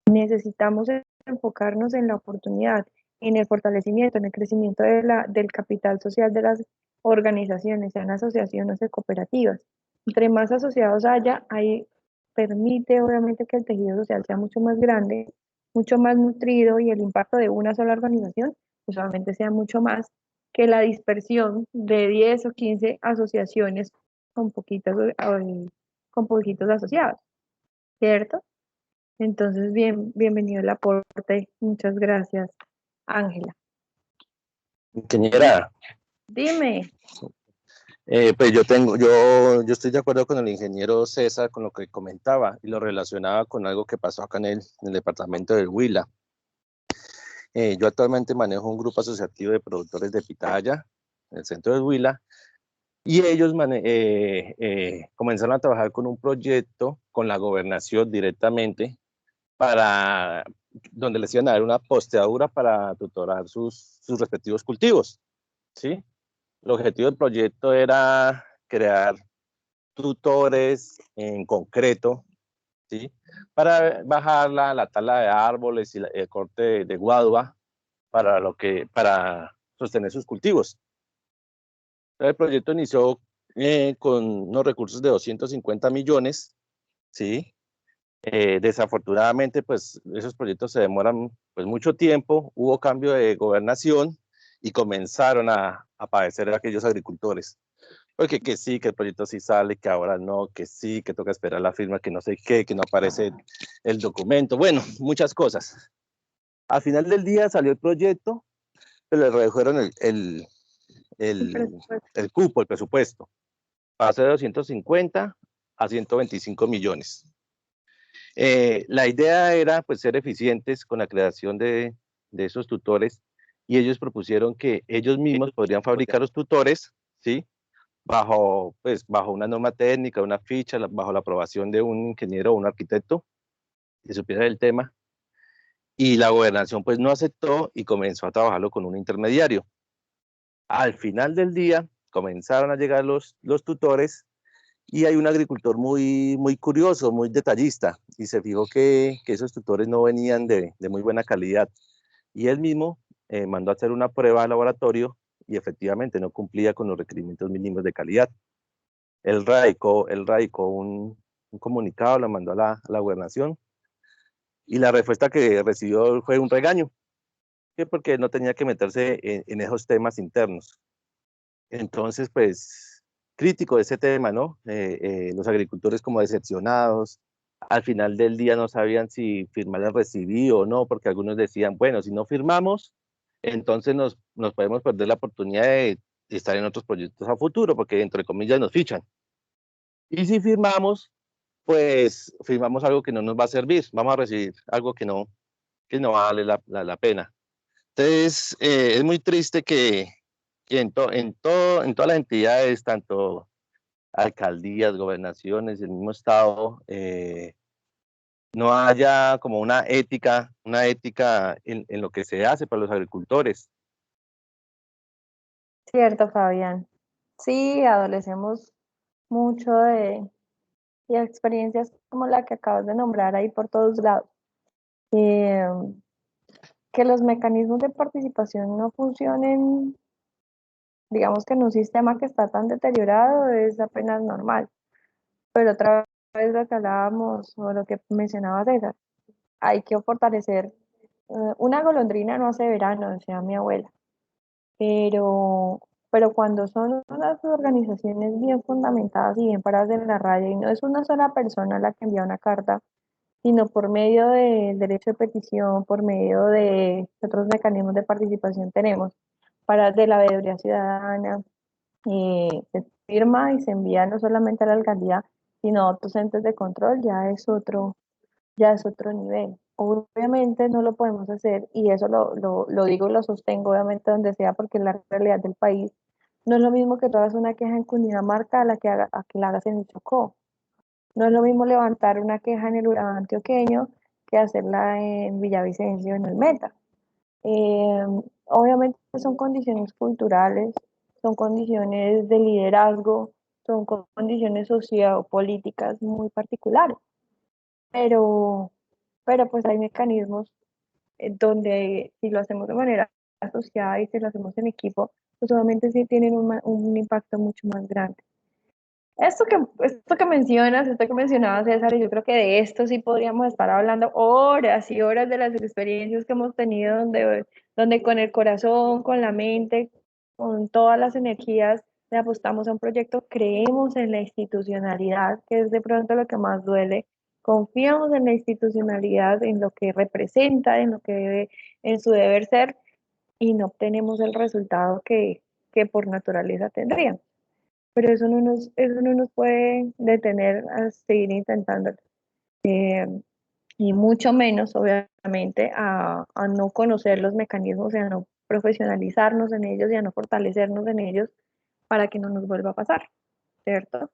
Necesitamos enfocarnos en la oportunidad, en el fortalecimiento, en el crecimiento del capital social de las organizaciones, sean asociaciones o cooperativas. Entre más asociados haya, ahí permite obviamente que el tejido social sea mucho más grande, mucho más nutrido y el impacto de una sola organización usualmente sea mucho más que la dispersión de 10 o 15 asociaciones con con poquitos asociados, ¿cierto? Entonces, bienvenido el aporte. Muchas gracias, Ángela. Ingeniera, Dime. pues yo estoy de acuerdo con el ingeniero César con lo que comentaba y lo relacionaba con algo que pasó acá en el departamento del Huila. Yo actualmente manejo un grupo asociativo de productores de pitaya en el centro del Huila y ellos comenzaron a trabajar con un proyecto con la gobernación directamente para donde les iban a dar una posteadura para tutorar sus respectivos cultivos, ¿sí? El objetivo del proyecto era crear tutores en concreto, ¿sí? Para bajar la tala de árboles y el corte de guadua para sostener sus cultivos. El proyecto inició con unos recursos de 250 millones, ¿sí? Desafortunadamente, pues esos proyectos se demoran pues mucho tiempo, hubo cambio de gobernación y comenzaron a padecer aquellos agricultores. Porque que sí, que el proyecto sí sale, que ahora no, que sí, que toca esperar la firma, que no sé qué, que no aparece el documento, bueno, muchas cosas. Al final del día salió el proyecto, pero le redujeron el cupo, el presupuesto. Pasó de 250 a 125 millones. La idea era pues ser eficientes con la creación de esos tutores y ellos propusieron que ellos mismos podrían fabricar los tutores, ¿sí? Bajo una norma técnica, una ficha, bajo la aprobación de un ingeniero o un arquitecto que supiera del tema. Y la gobernación pues no aceptó y comenzó a trabajarlo con un intermediario. Al final del día comenzaron a llegar los tutores y hay un agricultor muy curioso, muy detallista, y se fijó que esos tutores no venían de muy buena calidad. Y él mismo mandó a hacer una prueba de laboratorio y efectivamente no cumplía con los requerimientos mínimos de calidad. Él radicó un comunicado, lo mandó a la gobernación y la respuesta que recibió fue un regaño, que porque no tenía que meterse en esos temas internos. Entonces, pues, crítico de ese tema, ¿no? Los agricultores como decepcionados, al final del día no sabían si firmar el recibido o no, porque algunos decían, bueno, si no firmamos, entonces nos podemos perder la oportunidad de estar en otros proyectos a futuro, porque entre comillas nos fichan. Y si firmamos, pues firmamos algo que no nos va a servir, vamos a recibir algo que no vale la pena. Entonces, es muy triste que en todas las entidades, tanto alcaldías, gobernaciones, el mismo estado, no haya como una ética en lo que se hace para los agricultores. Cierto, Fabián. Sí, adolecemos mucho de experiencias como la que acabas de nombrar ahí por todos lados. Eh, que los mecanismos de participación no funcionen, digamos que en un sistema que está tan deteriorado, es apenas normal. Pero otra vez lo que hablábamos o lo que mencionaba César, hay que fortalecer. Una golondrina no hace verano, decía mi abuela, pero, pero cuando son unas organizaciones bien fundamentadas y bien paradas en la raya, y no es una sola persona la que envía una carta, sino por medio del derecho de petición, por medio de otros mecanismos de participación tenemos, de la veeduría ciudadana, se firma y se envía no solamente a la alcaldía, sino a otros entes de control, ya es otro nivel. Obviamente no lo podemos hacer, y eso lo digo y lo sostengo, obviamente donde sea, porque es la realidad del país. No es lo mismo que tú hagas una queja en Cundinamarca a que la hagas en el Chocó. No es lo mismo levantar una queja en el Urabá antioqueño que hacerla en Villavicencio, en el Meta. Obviamente son condiciones culturales, son condiciones de liderazgo, son condiciones sociopolíticas muy particulares, pero, pero pues hay mecanismos donde si lo hacemos de manera asociada y si lo hacemos en equipo, pues obviamente sí tienen un impacto mucho más grande. Esto que mencionas, esto que mencionaba César, yo creo que de esto sí podríamos estar hablando horas y horas de las experiencias que hemos tenido donde con el corazón, con la mente, con todas las energías le apostamos a un proyecto, creemos en la institucionalidad, que es de pronto lo que más duele, confiamos en la institucionalidad, en lo que representa, en lo que debe, en su deber ser, y no obtenemos el resultado que por naturaleza tendríamos. Pero eso no nos puede detener a seguir intentándolo. Y mucho menos, obviamente, a no conocer los mecanismos y a no profesionalizarnos en ellos y a no fortalecernos en ellos para que no nos vuelva a pasar, ¿cierto?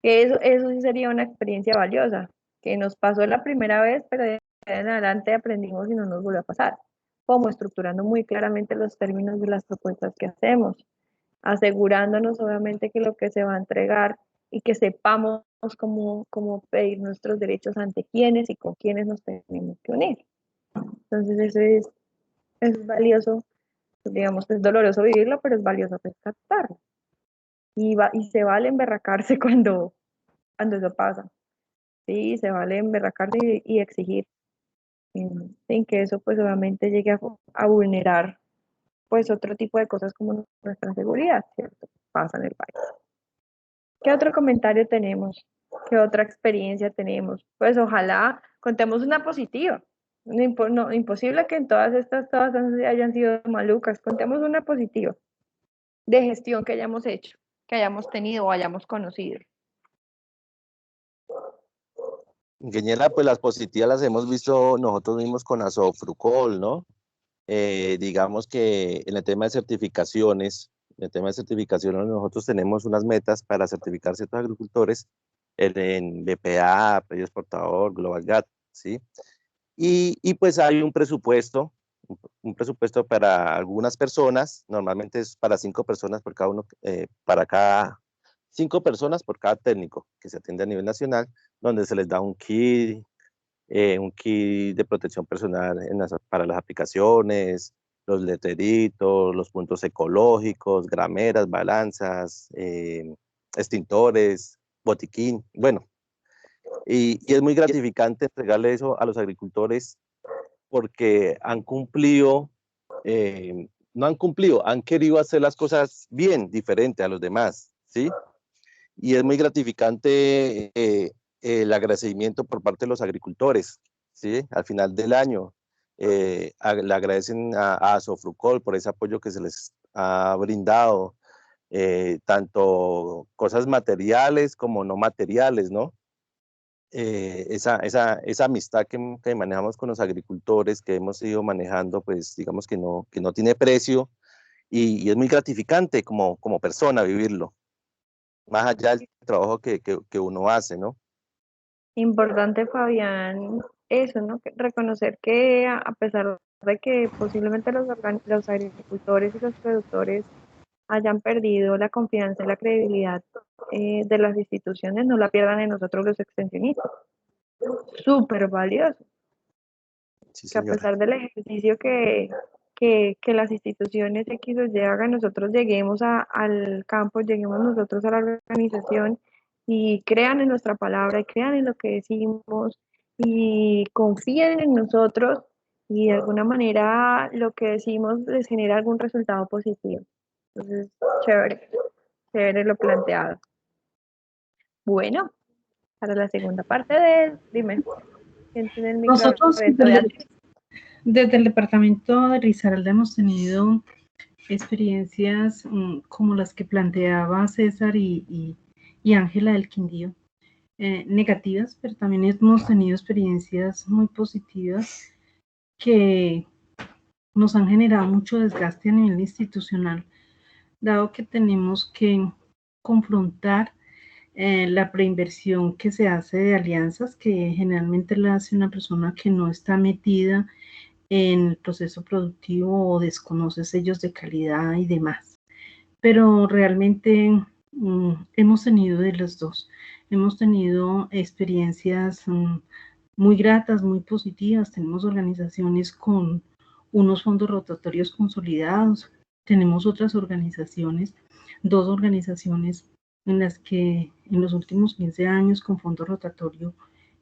Que eso sí sería una experiencia valiosa, que nos pasó la primera vez, pero de ahí en adelante aprendimos y no nos vuelve a pasar, como estructurando muy claramente los términos de las propuestas que hacemos, asegurándonos obviamente que lo que se va a entregar y que sepamos cómo pedir nuestros derechos ante quiénes y con quiénes nos tenemos que unir. Entonces es valioso, digamos que es doloroso vivirlo, pero es valioso rescatarlo. Y se vale emberracarse cuando eso pasa. Sí, se vale emberracarse y exigir, sin que eso pues obviamente llegue a vulnerar pues otro tipo de cosas como nuestra seguridad, ¿cierto? Pasa en el país. ¿Qué otro comentario tenemos? ¿Qué otra experiencia tenemos? Pues ojalá contemos una positiva. Imposible que en todas hayan sido malucas. Contemos una positiva de gestión que hayamos hecho, que hayamos tenido o hayamos conocido. Ingeniera, pues las positivas las hemos visto nosotros mismos con Asofrucol, ¿no? Digamos que en el tema de certificaciones, nosotros tenemos unas metas para certificar ciertos agricultores en BPA, Pedido Exportador, Global GATT, ¿sí? Y pues hay un presupuesto para algunas personas, normalmente es para 5 personas por cada uno, para cada 5 personas por cada técnico que se atiende a nivel nacional, donde se les da un kit de protección personal para las aplicaciones, los letreritos, los puntos ecológicos, grameras, balanzas, extintores, botiquín, bueno. Y es muy gratificante entregarle eso a los agricultores porque han cumplido, no han cumplido, han querido hacer las cosas bien, diferente a los demás, ¿sí? Y es muy gratificante el agradecimiento por parte de los agricultores, ¿sí? Al final del año, le agradecen a Asofrucol por ese apoyo que se les ha brindado, tanto cosas materiales como no materiales, ¿no? Esa amistad que manejamos con los agricultores, que hemos ido manejando, pues digamos que no tiene precio y es muy gratificante como persona vivirlo, más allá del trabajo que uno hace, ¿no? Importante, Fabián, eso, ¿no? Reconocer que a pesar de que posiblemente los agricultores y los productores hayan perdido la confianza y la credibilidad de las instituciones, no la pierdan en nosotros los extensionistas. Súper valioso. Sí, Que a señora. pesar del ejercicio que las instituciones X o Y hagan, nosotros lleguemos al campo, lleguemos nosotros a la organización y crean en nuestra palabra y crean en lo que decimos y confíen en nosotros y de alguna manera lo que decimos les genera algún resultado positivo. Entonces, chévere lo planteado. Bueno, para la segunda parte dime, ¿quién tiene el micro? Nosotros desde el departamento de Risaralda hemos tenido experiencias como las que planteaba César y Ángela del Quindío, negativas, pero también hemos tenido experiencias muy positivas que nos han generado mucho desgaste a nivel institucional, dado que tenemos que confrontar la preinversión que se hace de alianzas, que generalmente la hace una persona que no está metida en el proceso productivo o desconoce sellos de calidad y demás. Pero realmente hemos tenido de los dos. Hemos tenido experiencias muy gratas, muy positivas. Tenemos organizaciones con unos fondos rotatorios consolidados. Tenemos otras organizaciones, 2 organizaciones en las que en los últimos 15 años con fondo rotatorio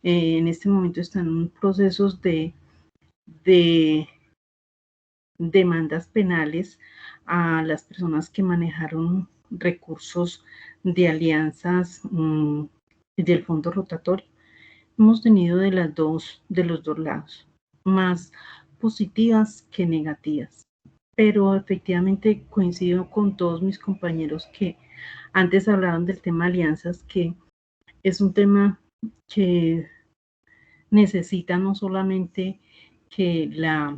en este momento están en procesos de demandas penales a las personas que manejaron recursos de alianzas del fondo rotatorio. Hemos tenido de los dos lados, más positivas que negativas, pero efectivamente coincido con todos mis compañeros que antes hablaban del tema alianzas, que es un tema que necesita no solamente que la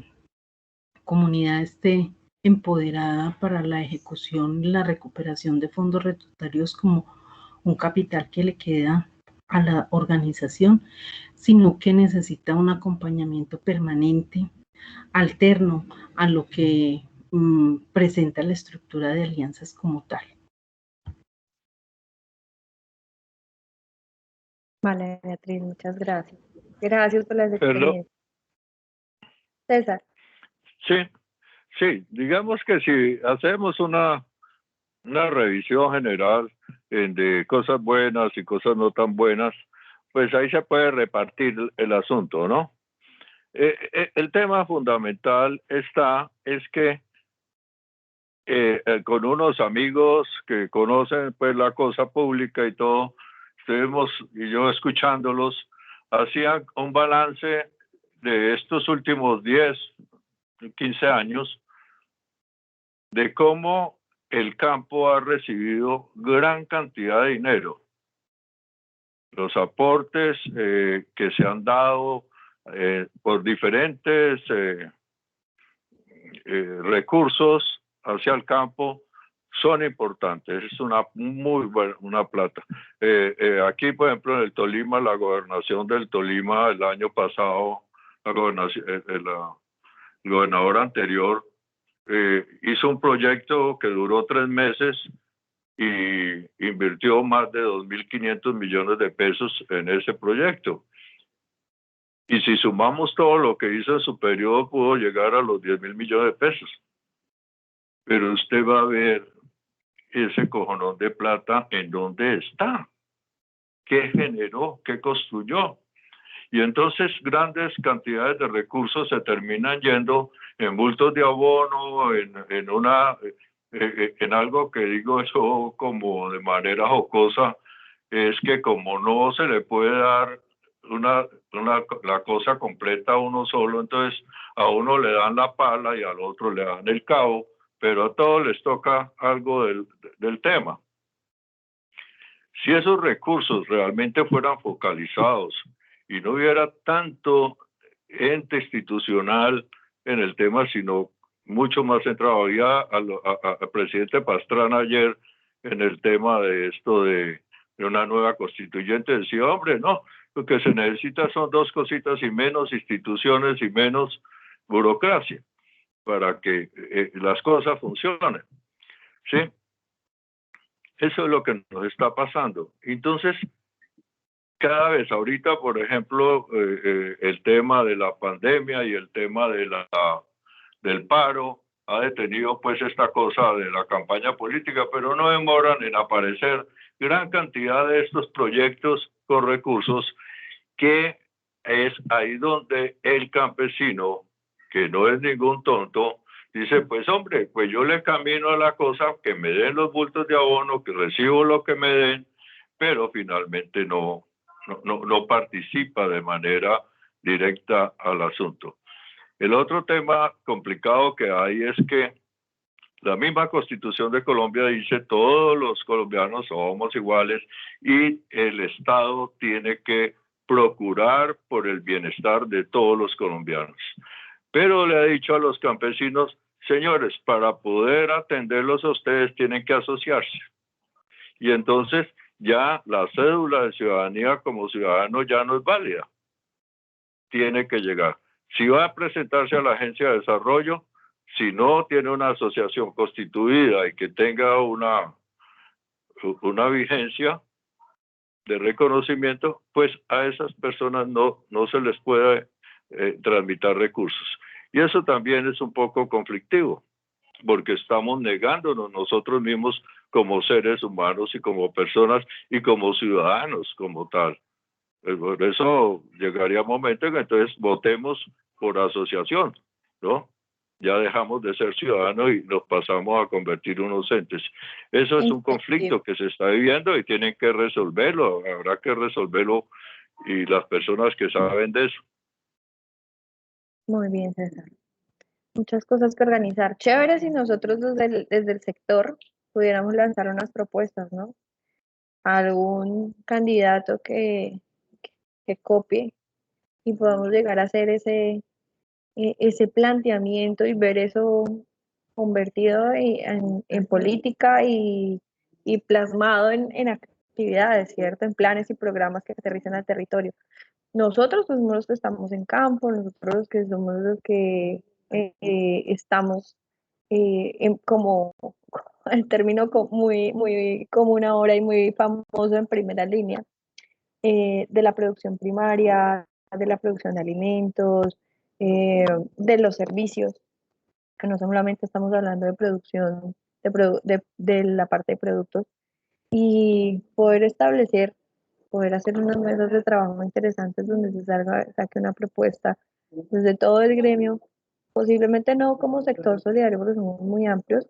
comunidad esté empoderada para la ejecución y la recuperación de fondos retutarios como un capital que le queda a la organización, sino que necesita un acompañamiento permanente, alterno a lo que presenta la estructura de alianzas como tal. Vale, Beatriz, muchas gracias. Gracias por las experiencias. César. Sí, digamos que si hacemos una revisión general de cosas buenas y cosas no tan buenas, pues ahí se puede repartir el asunto, ¿no? El tema fundamental es que con unos amigos que conocen pues la cosa pública y todo, estuvimos y yo escuchándolos, hacían un balance de estos últimos 10, 15 años de cómo el campo ha recibido gran cantidad de dinero. Los aportes que se han dado por diferentes recursos hacia el campo son importantes. Es una muy buena plata. Aquí, por ejemplo, en el Tolima, la gobernación del Tolima el año pasado, el gobernador anterior hizo un proyecto que duró 3 meses y invirtió más de 2.500 millones de pesos en ese proyecto. Y si sumamos todo lo que hizo en su periodo, pudo llegar a los 10.000 millones de pesos. Pero usted va a ver ese cojonón de plata en dónde está, qué generó, qué construyó. Y entonces grandes cantidades de recursos se terminan yendo en bultos de abono, en algo que digo eso como de manera jocosa, es que como no se le puede dar la cosa completa a uno solo, entonces a uno le dan la pala y al otro le dan el cabo, pero a todos les toca algo del tema. Si esos recursos realmente fueran focalizados y no hubiera tanto ente institucional en el tema, sino mucho más centrado. Había al presidente Pastrana ayer en el tema de esto de una nueva constituyente, decía, hombre, no, lo que se necesita son 2 cositas y menos instituciones y menos burocracia para que las cosas funcionen. ¿Sí? Eso es lo que nos está pasando. Entonces, cada vez ahorita, por ejemplo, el tema de la pandemia y el tema del paro ha detenido pues esta cosa de la campaña política, pero no demoran en aparecer gran cantidad de estos proyectos con recursos, que es ahí donde el campesino, que no es ningún tonto, dice, pues hombre, pues yo le camino a la cosa, que me den los bultos de abono, que recibo lo que me den, pero finalmente no participa de manera directa al asunto. El otro tema complicado que hay es que la misma Constitución de Colombia dice todos los colombianos somos iguales y el Estado tiene que procurar por el bienestar de todos los colombianos. Pero le ha dicho a los campesinos, señores, para poder atenderlos a ustedes tienen que asociarse. Y entonces ya la cédula de ciudadanía como ciudadano ya no es válida. Tiene que llegar. Si va a presentarse a la agencia de desarrollo, si no tiene una asociación constituida y que tenga una vigencia de reconocimiento, pues a esas personas no se les puede tramitar recursos. Y eso también es un poco conflictivo, porque estamos negándonos nosotros mismos como seres humanos y como personas y como ciudadanos como tal. Por eso llegaría un momento en que entonces votemos por asociación, ¿no? Ya dejamos de ser ciudadanos y nos pasamos a convertir en unos entes. Eso es un conflicto que se está viviendo y tienen que resolverlo. Habrá que resolverlo y las personas que saben de eso. Muy bien, César. Muchas cosas que organizar. Chévere si nosotros desde el sector pudiéramos lanzar unas propuestas, ¿no? Algún candidato que copie y podamos llegar a hacer ese planteamiento y ver eso convertido en política y plasmado en actividades, ¿cierto? En planes y programas que aterrizan al territorio. Nosotros somos los que estamos en campo, nosotros los que somos los que estamos como el término muy común ahora y muy famoso en primera línea, de la producción primaria, de la producción de alimentos, de los servicios, que no solamente estamos hablando de producción de la parte de productos, y poder hacer unas mesas de trabajo muy interesantes donde se saque una propuesta desde todo el gremio, posiblemente no como sector solidario porque somos muy amplios,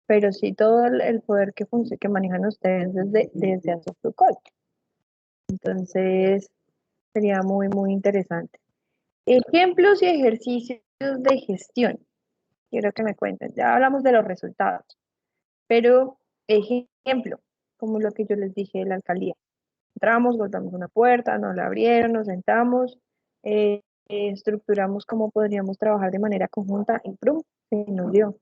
pero sí todo el poder que manejan ustedes desde Asofrucol. Entonces, sería muy interesante. Ejemplos y ejercicios de gestión. Quiero que me cuenten. Ya hablamos de los resultados, pero ejemplo, como lo que yo les dije de la alcaldía. Entramos, golpeamos una puerta, nos la abrieron, nos sentamos, estructuramos cómo podríamos trabajar de manera conjunta y ¡prum! Se nos dio.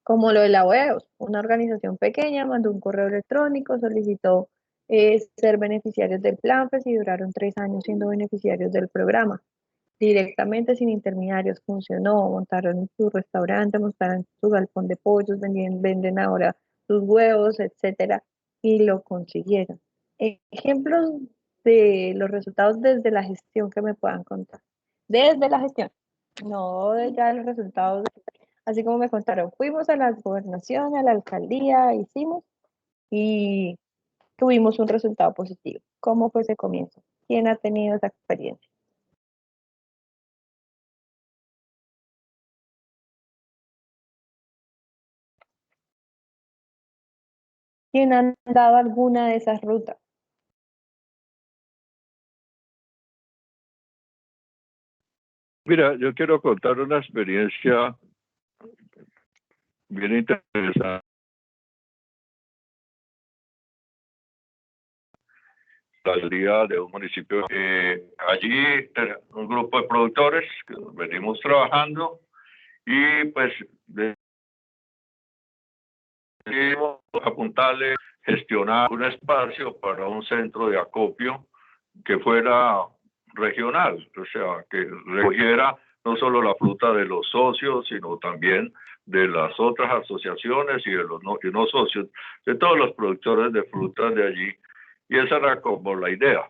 Como lo de la OEOS, una organización pequeña mandó un correo electrónico, solicitó ser beneficiarios del plan, pues, y duraron 3 años siendo beneficiarios del programa. Directamente sin intermediarios, funcionó, montaron su restaurante, montaron su galpón de pollos, venden ahora sus huevos, etcétera, y lo consiguieron. Ejemplos de los resultados desde la gestión que me puedan contar. Desde la gestión, no de ya los resultados. Así como me contaron, fuimos a la gobernación, a la alcaldía, hicimos y tuvimos un resultado positivo. ¿Cómo fue ese comienzo? ¿Quién ha tenido esa experiencia? ¿Quién ha dado alguna de esas rutas? Mira, yo quiero contar una experiencia bien interesante. El día de un municipio. Allí un grupo de productores que venimos trabajando y pues decidimos apuntarle, gestionar un espacio para un centro de acopio que fuera regional, o sea, que recogiera no solo la fruta de los socios, sino también de las otras asociaciones y de los no socios, de todos los productores de frutas de allí. Y esa era como la idea.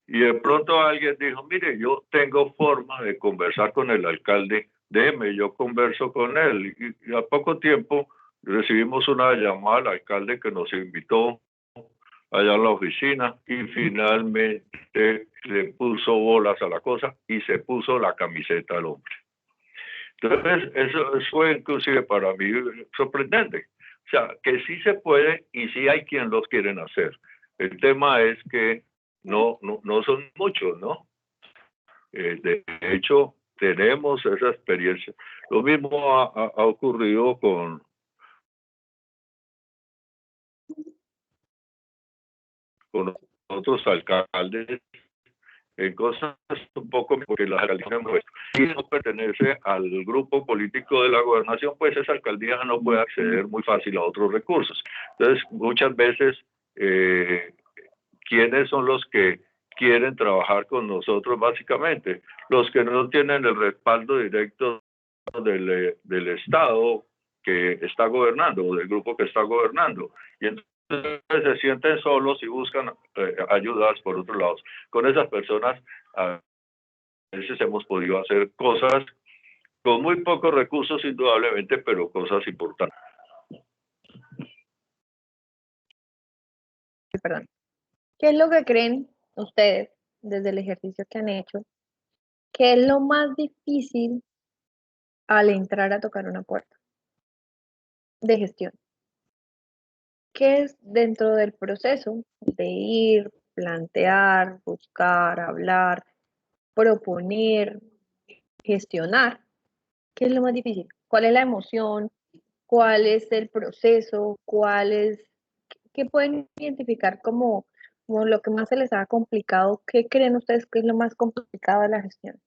Y de pronto alguien dijo, mire, yo tengo forma de conversar con el alcalde, déjeme, yo converso con él. Y a poco tiempo recibimos una llamada al alcalde que nos invitó allá a la oficina y finalmente le puso bolas a la cosa y se puso la camiseta al hombre. Entonces, eso fue inclusive para mí sorprendente. O sea, que sí se puede y sí hay quien los quieren hacer. El tema es que no son muchos, ¿no? De hecho, tenemos esa experiencia. Lo mismo ha ocurrido con otros alcaldes en cosas un poco, porque las alcaldías no pertenece al grupo político de la gobernación, pues esa alcaldía no puede acceder muy fácil a otros recursos. Entonces, muchas veces, ¿quiénes son los que quieren trabajar con nosotros básicamente? Los que no tienen el respaldo directo del Estado que está gobernando o del grupo que está gobernando. Y entonces se sienten solos y buscan ayudas por otros lados. Con esas personas a veces hemos podido hacer cosas con muy pocos recursos indudablemente, pero cosas importantes. Perdón. ¿Qué es lo que creen ustedes desde el ejercicio que han hecho? ¿Qué es lo más difícil al entrar a tocar una puerta de gestión? ¿Qué es dentro del proceso de ir, plantear, buscar, hablar, proponer, gestionar? ¿Qué es lo más difícil? ¿Cuál es la emoción? ¿Cuál es el proceso? ¿Qué pueden identificar como lo que más se les ha complicado? ¿Qué creen ustedes que es lo más complicado de la gestión?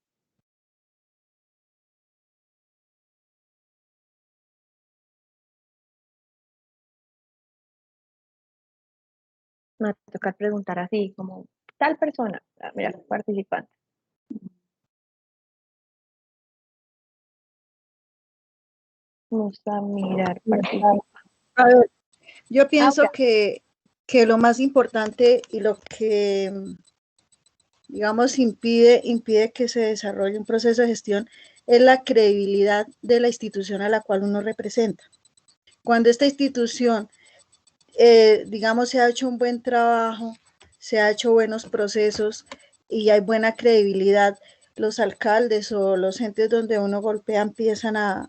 Me va a tocar preguntar así, como tal persona, mira, participante. Vamos a mirar participante. A ver, yo pienso que lo más importante y lo que, digamos, impide que se desarrolle un proceso de gestión es la credibilidad de la institución a la cual uno representa. Cuando esta institución, digamos, se ha hecho un buen trabajo, se ha hecho buenos procesos y hay buena credibilidad, los alcaldes o los entes donde uno golpea empiezan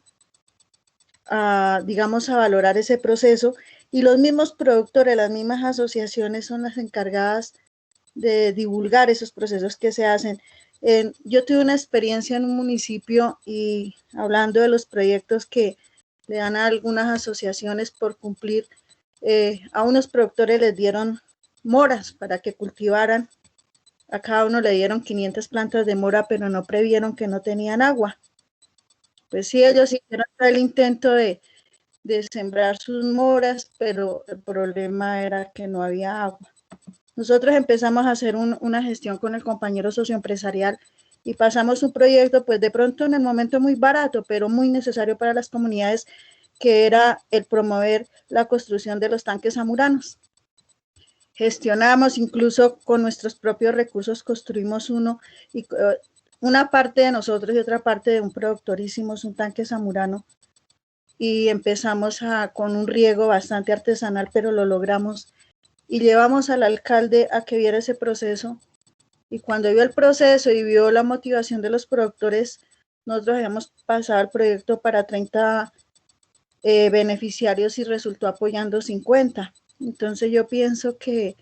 digamos, a valorar ese proceso, y los mismos productores, las mismas asociaciones son las encargadas de divulgar esos procesos que se hacen. Yo tuve una experiencia en un municipio y hablando de los proyectos que le dan a algunas asociaciones por cumplir, a unos productores les dieron moras para que cultivaran, a cada uno le dieron 500 plantas de mora, pero no previeron que no tenían agua. Pues sí, ellos hicieron el intento de sembrar sus moras, pero el problema era que no había agua. Nosotros empezamos a hacer una gestión con el compañero socioempresarial y pasamos un proyecto, pues de pronto en el momento muy barato, pero muy necesario para las comunidades, que era el promover la construcción de los tanques zamuranos. Gestionamos, incluso con nuestros propios recursos construimos uno, y una parte de nosotros y otra parte de un productor hicimos un tanque zamurano y empezamos con un riego bastante artesanal, pero lo logramos y llevamos al alcalde a que viera ese proceso, y cuando vio el proceso y vio la motivación de los productores, nosotros habíamos pasado el proyecto para 30 beneficiarios y resultó apoyando 50. Entonces yo pienso que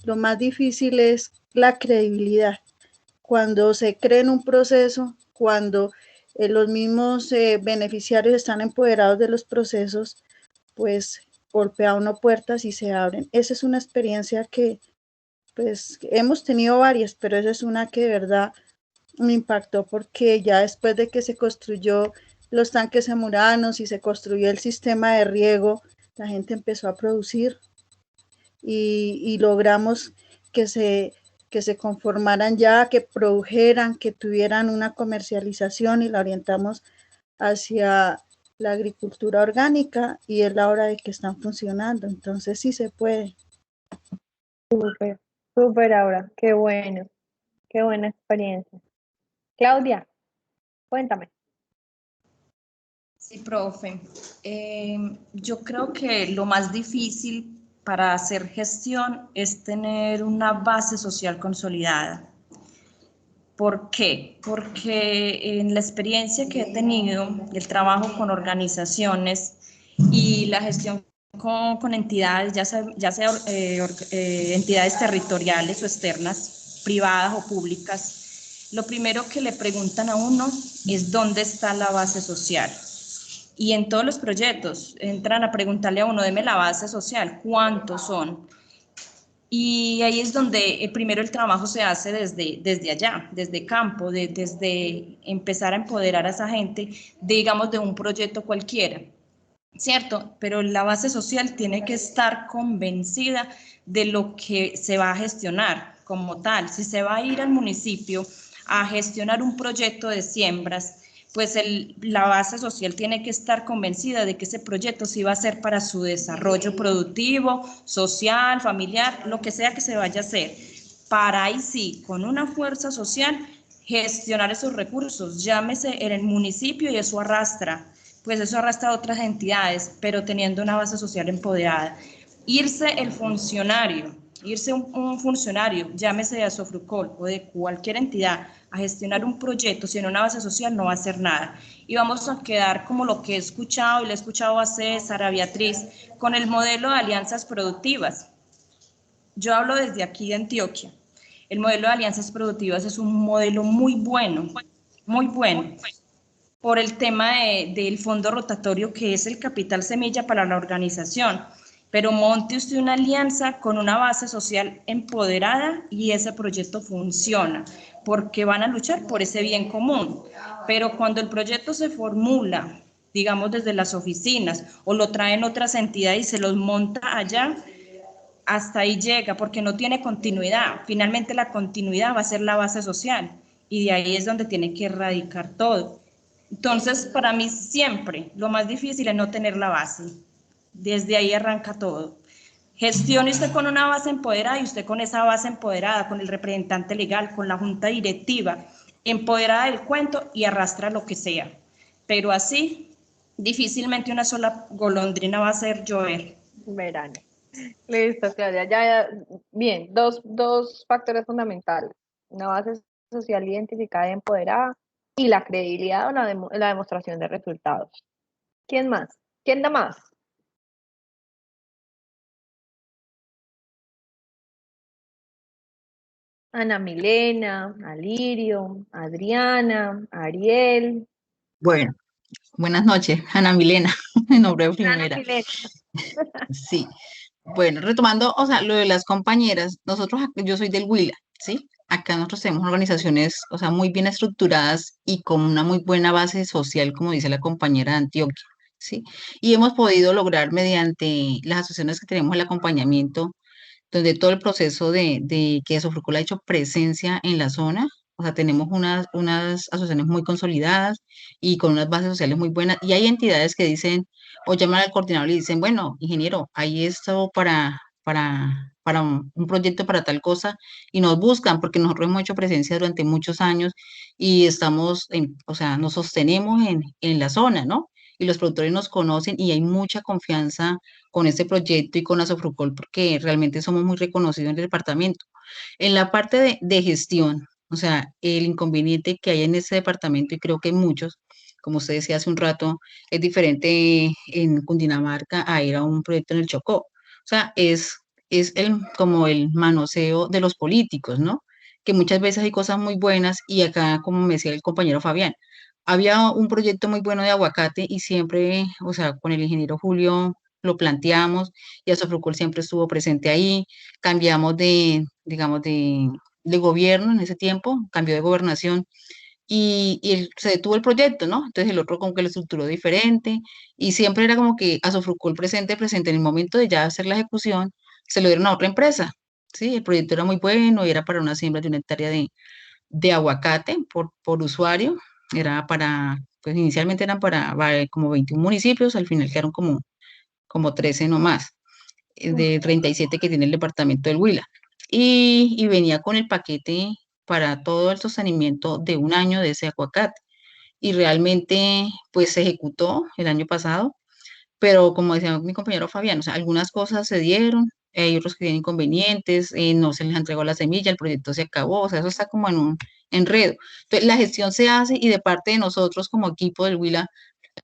lo más difícil es la credibilidad. Cuando se cree en un proceso, cuando los mismos beneficiarios están empoderados de los procesos, pues golpea uno puertas y se abren. Esa es una experiencia que pues hemos tenido varias, pero esa es una que de verdad me impactó, porque ya después de que se construyó los tanques zamuranos y se construyó el sistema de riego, la gente empezó a producir y logramos que se conformaran ya, que produjeran, que tuvieran una comercialización, y la orientamos hacia la agricultura orgánica y es la hora de que están funcionando. Entonces sí se puede. Súper, súper, Aura, qué bueno, qué buena experiencia. Claudia, cuéntame. Sí, profe. Yo creo que lo más difícil para hacer gestión es tener una base social consolidada. ¿Por qué? Porque en la experiencia que he tenido, el trabajo con organizaciones y la gestión con entidades, ya sea entidades territoriales o externas, privadas o públicas, lo primero que le preguntan a uno es dónde está la base social. Y en todos los proyectos entran a preguntarle a uno, deme la base social, ¿cuántos son? Y ahí es donde primero el trabajo se hace desde allá, desde campo, desde empezar a empoderar a esa gente, digamos, de un proyecto cualquiera, ¿cierto? Pero la base social tiene que estar convencida de lo que se va a gestionar como tal. Si se va a ir al municipio a gestionar un proyecto de siembras, pues la base social tiene que estar convencida de que ese proyecto sí va a ser para su desarrollo productivo, social, familiar, lo que sea que se vaya a hacer. Para ahí sí, con una fuerza social, gestionar esos recursos, llámese en el municipio y eso arrastra a otras entidades, pero teniendo una base social empoderada. Irse un funcionario, llámese de Asofrucol o de cualquier entidad, a gestionar un proyecto sin una base social no va a hacer nada. Y vamos a quedar como lo que he escuchado, y le he escuchado a César, a Beatriz, con el modelo de alianzas productivas. Yo hablo desde aquí de Antioquia. El modelo de alianzas productivas es un modelo muy bueno, por el tema del fondo rotatorio, que es el capital semilla para la organización. Pero monte usted una alianza con una base social empoderada y ese proyecto funciona, porque van a luchar por ese bien común. Pero cuando el proyecto se formula, digamos desde las oficinas, o lo traen otras entidades y se los monta allá, hasta ahí llega, porque no tiene continuidad. Finalmente la continuidad va a ser la base social, y de ahí es donde tiene que erradicar todo. Entonces, para mí siempre lo más difícil es no tener la base. Desde ahí arranca todo. Gestione usted con una base empoderada, y usted con esa base empoderada, con el representante legal, con la junta directiva, empoderada del cuento, y arrastra lo que sea. Pero así, difícilmente una sola golondrina va a hacer llover. Verano. Listo, Claudia. Ya, bien, dos factores fundamentales. Una base social identificada y empoderada, y la credibilidad o la demostración de resultados. ¿Quién más? ¿Quién da más? Ana Milena, Alirio, Adriana, Ariel. Bueno, buenas noches, Ana Milena, mi nombre de primera. Ana Milena. Sí, bueno, retomando, o sea, lo de las compañeras, nosotros, yo soy del Huila, ¿sí? Acá nosotros tenemos organizaciones, o sea, muy bien estructuradas y con una muy buena base social, como dice la compañera de Antioquia, ¿sí? Y hemos podido lograr mediante las asociaciones que tenemos el acompañamiento, donde todo el proceso de que Sofrucol ha hecho presencia en la zona, o sea, tenemos unas asociaciones muy consolidadas y con unas bases sociales muy buenas, y hay entidades que dicen, o llaman al coordinador y dicen, bueno, ingeniero, hay esto para un proyecto para tal cosa, y nos buscan, porque nosotros hemos hecho presencia durante muchos años y estamos, o sea, nos sostenemos en la zona, ¿no? Y los productores nos conocen y hay mucha confianza con este proyecto y con Asofrucol, porque realmente somos muy reconocidos en el departamento. En la parte de gestión, o sea, el inconveniente que hay en este departamento, y creo que hay muchos, como usted decía hace un rato, es diferente en Cundinamarca a ir a un proyecto en el Chocó. O sea, es como el manoseo de los políticos, ¿no? Que muchas veces hay cosas muy buenas, y acá, como me decía el compañero Fabián, había un proyecto muy bueno de aguacate y siempre, o sea, con el ingeniero Julio lo planteamos, y Asofrucol siempre estuvo presente ahí. Cambiamos digamos, de gobierno en ese tiempo, cambió de gobernación, y se detuvo el proyecto, ¿no? Entonces el otro como que lo estructuró diferente, y siempre era como que Asofrucol presente. En el momento de ya hacer la ejecución, se lo dieron a otra empresa, ¿sí? El proyecto era muy bueno y era para una siembra de una hectárea de aguacate por usuario. Era pues inicialmente eran para como 21 municipios, al final quedaron como 13 nomás, de 37 que tiene el departamento del Huila. Y venía con el paquete para todo el sostenimiento de un año de ese aguacate. Y realmente, pues se ejecutó el año pasado, pero como decía mi compañero Fabián, o sea, algunas cosas se dieron, hay otros que tienen inconvenientes, no se les entregó la semilla, el proyecto se acabó, o sea, eso está como en un enredo. Entonces, la gestión se hace, y de parte de nosotros como equipo del Huila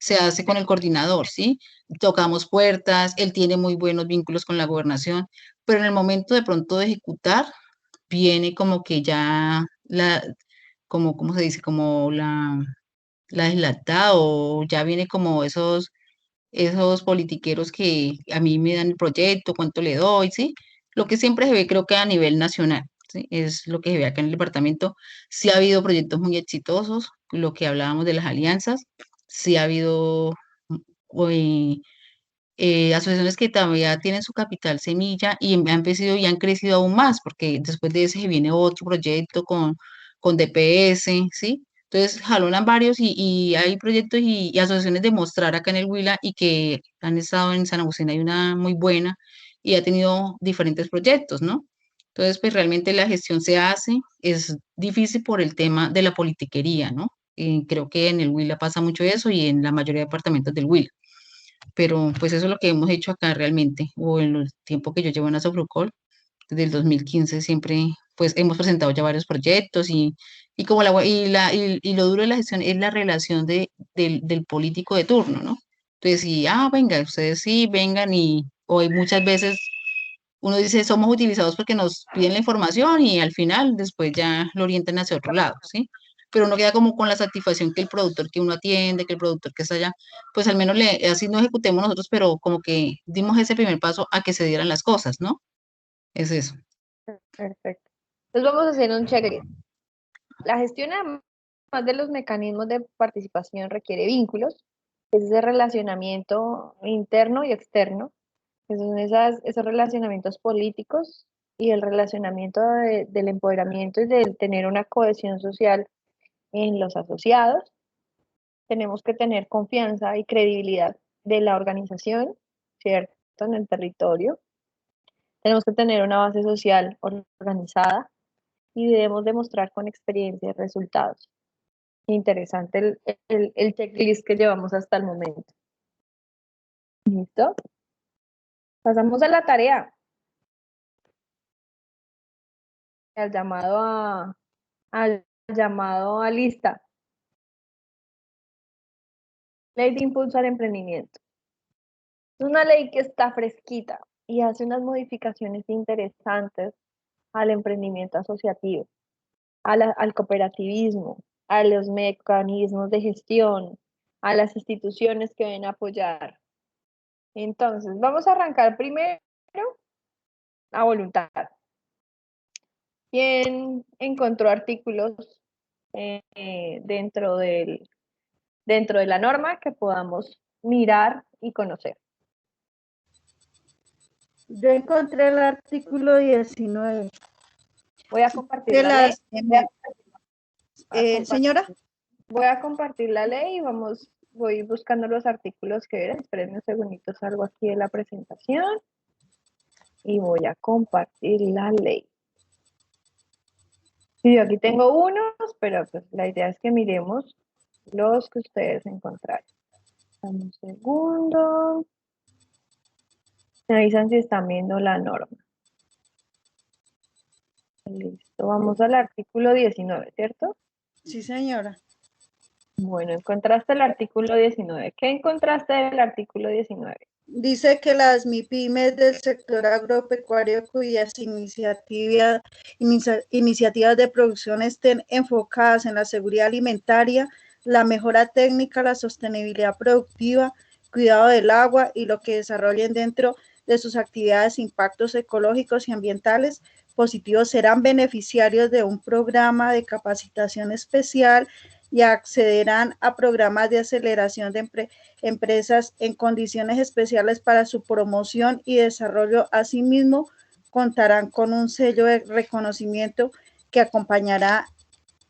se hace con el coordinador, ¿sí? Tocamos puertas, él tiene muy buenos vínculos con la gobernación, pero en el momento de pronto de ejecutar, viene como que ya ¿cómo se dice? Como la deslatada, o ya viene como esos politiqueros que a mí me dan el proyecto, cuánto le doy, ¿sí? lo que siempre se ve creo que a nivel nacional, ¿sí? Es lo que se ve acá en el departamento. Sí ha habido proyectos muy exitosos, lo que hablábamos de las alianzas, sí ha habido eh, asociaciones que todavía tienen su capital semilla y han crecido y han crecido aún más, porque después de ese viene otro proyecto con DPS, ¿sí? Entonces, jalonan varios y hay proyectos y asociaciones de mostrar acá en el Huila y que han estado en San Agustín, hay una muy buena y ha tenido diferentes proyectos, ¿no? Entonces, pues realmente la gestión se hace, es difícil por el tema de la politiquería, ¿no? Creo que en el Huila pasa mucho eso y en la mayoría de departamentos del Huila, pero pues eso es lo que hemos hecho acá realmente, o en el tiempo que yo llevo en Asofrucol, desde el 2015 siempre, pues hemos presentado ya varios proyectos y como y lo duro de la gestión es la relación del político de turno, ¿no? Entonces, si, venga, ustedes sí, vengan y hoy muchas veces uno dice, somos utilizados porque nos piden la información y al final después ya lo orientan hacia otro lado, ¿sí? Pero uno queda como con la satisfacción que el productor que uno atiende, que el productor que está allá, pues al menos así no ejecutemos nosotros, pero como que dimos ese primer paso a que se dieran las cosas, ¿no? Es eso. Perfecto. Entonces vamos a hacer un checklist. La gestión, además de los mecanismos de participación, requiere vínculos, es ese relacionamiento interno y externo, que son esos relacionamientos políticos y el relacionamiento del empoderamiento y del tener una cohesión social en los asociados. Tenemos que tener confianza y credibilidad de la organización, ¿cierto? En el territorio. Tenemos que tener una base social organizada y debemos demostrar con experiencia y resultados. Interesante el checklist que llevamos hasta el momento. ¿Listo? Pasamos a la tarea. Al llamado a lista. Ley de impulso al emprendimiento. Es una ley que está fresquita y hace unas modificaciones interesantes al emprendimiento asociativo, al cooperativismo, a los mecanismos de gestión, a las instituciones que deben apoyar. Entonces, vamos a arrancar primero a voluntad. ¿Quién encontró artículos dentro de la norma que podamos mirar y conocer? Yo encontré el artículo 19. Voy a compartir la ley. Señora. Voy a compartir la ley y voy buscando los artículos que eran. Espérenme un segundito, salgo aquí de la presentación y voy a compartir la ley. Sí, aquí tengo unos, pero pues la idea es que miremos los que ustedes encontraron. Dame un segundo. Me avisan si están viendo la norma. Listo, vamos al artículo 19, ¿cierto? Sí, señora. Bueno, encontraste el artículo 19. ¿Qué encontraste del artículo 19? Dice que las MIPYMES del sector agropecuario cuyas iniciativas de producción estén enfocadas en la seguridad alimentaria, la mejora técnica, la sostenibilidad productiva, cuidado del agua y lo que desarrollen dentro de sus actividades impactos ecológicos y ambientales positivos serán beneficiarios de un programa de capacitación especial y accederán a programas de aceleración de empresas en condiciones especiales para su promoción y desarrollo. Asimismo, contarán con un sello de reconocimiento que acompañará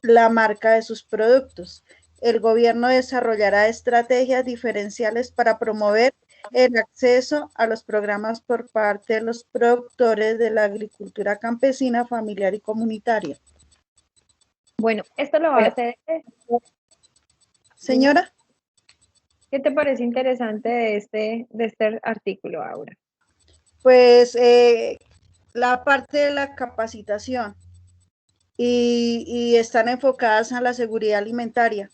la marca de sus productos. El gobierno desarrollará estrategias diferenciales para promover el acceso a los programas por parte de los productores de la agricultura campesina, familiar y comunitaria. Bueno, esto lo va a hacer. Señora. ¿Qué te parece interesante de este artículo, Aura? Pues la parte de la capacitación y están enfocadas a la seguridad alimentaria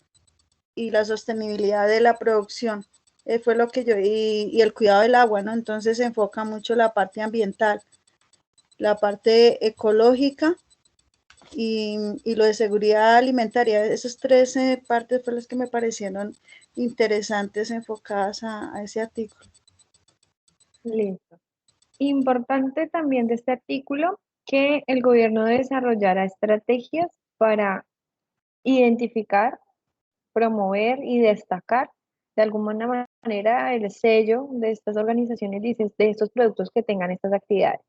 y la sostenibilidad de la producción. Fue lo que yo, y el cuidado del agua, ¿no? Entonces se enfoca mucho la parte ambiental, la parte ecológica y lo de seguridad alimentaria. Esas tres partes fueron las que me parecieron interesantes enfocadas a ese artículo. Listo. Importante también de este artículo que el gobierno desarrollara estrategias para identificar, promover y destacar de alguna manera el sello de estas organizaciones, de estos productos que tengan estas actividades.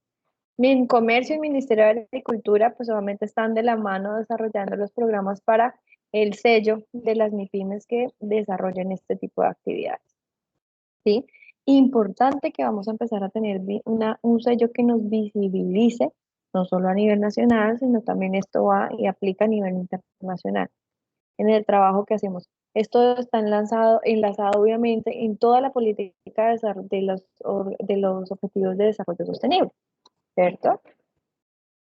En Comercio y Ministerio de Agricultura, pues obviamente están de la mano desarrollando los programas para el sello de las MIPYMES que desarrollen este tipo de actividades. ¿Sí? Importante que vamos a empezar a tener un sello que nos visibilice, no solo a nivel nacional, sino también esto va y aplica a nivel internacional en el trabajo que hacemos. Esto está enlazado obviamente en toda la política de los objetivos de desarrollo sostenible, ¿cierto?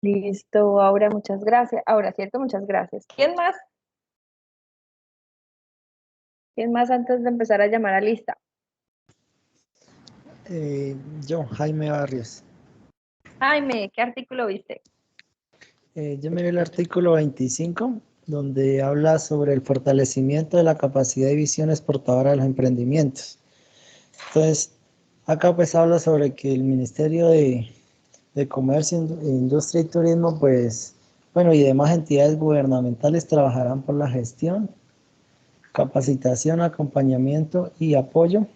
Listo, Aura, muchas gracias. Aura, ¿cierto? Muchas gracias. ¿Quién más? ¿Quién más antes de empezar a llamar a lista? Yo, Jaime Barrios. Jaime, ¿qué artículo viste? Yo me vi el artículo 25, donde habla sobre el fortalecimiento de la capacidad de visión exportadora de los emprendimientos. Entonces, acá pues habla sobre que el Ministerio de Comercio, Industria y Turismo, pues, bueno, y demás entidades gubernamentales trabajarán por la gestión, capacitación, acompañamiento y apoyo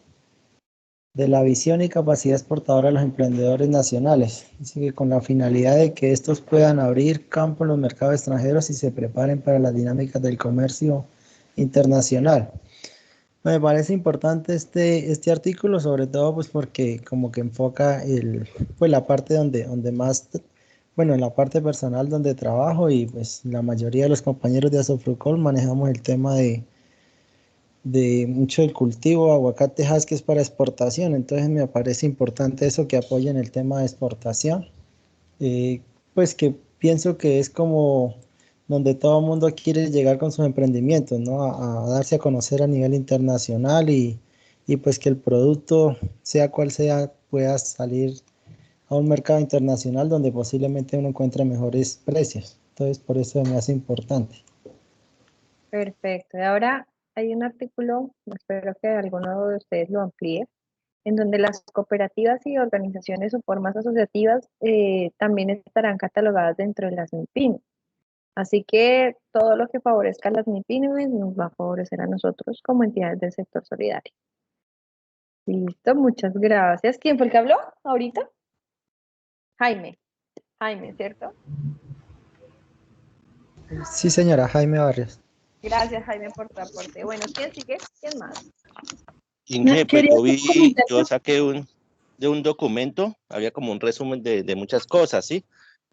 de la visión y capacidad exportadora de los emprendedores nacionales, así que con la finalidad de que estos puedan abrir campo en los mercados extranjeros y se preparen para las dinámicas del comercio internacional. Me parece importante este artículo, sobre todo pues porque como que enfoca pues la parte donde más, bueno, en la parte personal donde trabajo, y pues la mayoría de los compañeros de Asofrucol manejamos el tema de mucho el cultivo de aguacates que es para exportación. Entonces me parece importante eso, que apoyen el tema de exportación, pues que pienso que es como donde todo el mundo quiere llegar con sus emprendimientos, ¿no? A darse a conocer a nivel internacional, y pues que el producto, sea cual sea, pueda salir a un mercado internacional donde posiblemente uno encuentre mejores precios. Entonces por eso me hace importante. Perfecto. Y ahora hay un artículo, espero que alguno de ustedes lo amplíe, en donde las cooperativas y organizaciones o formas asociativas también estarán catalogadas dentro de las MIPYMES. Así que todo lo que favorezca a las MIPYMES nos va a favorecer a nosotros como entidades del sector solidario. Listo, muchas gracias. ¿Quién fue el que habló ahorita? Jaime, ¿cierto? Sí, señora, Jaime Barrios. Gracias, Jaime, por tu aporte. Bueno, ¿quién sigue? ¿Quién más? Inge, pues yo saqué de un documento, había como un resumen de muchas cosas, ¿sí?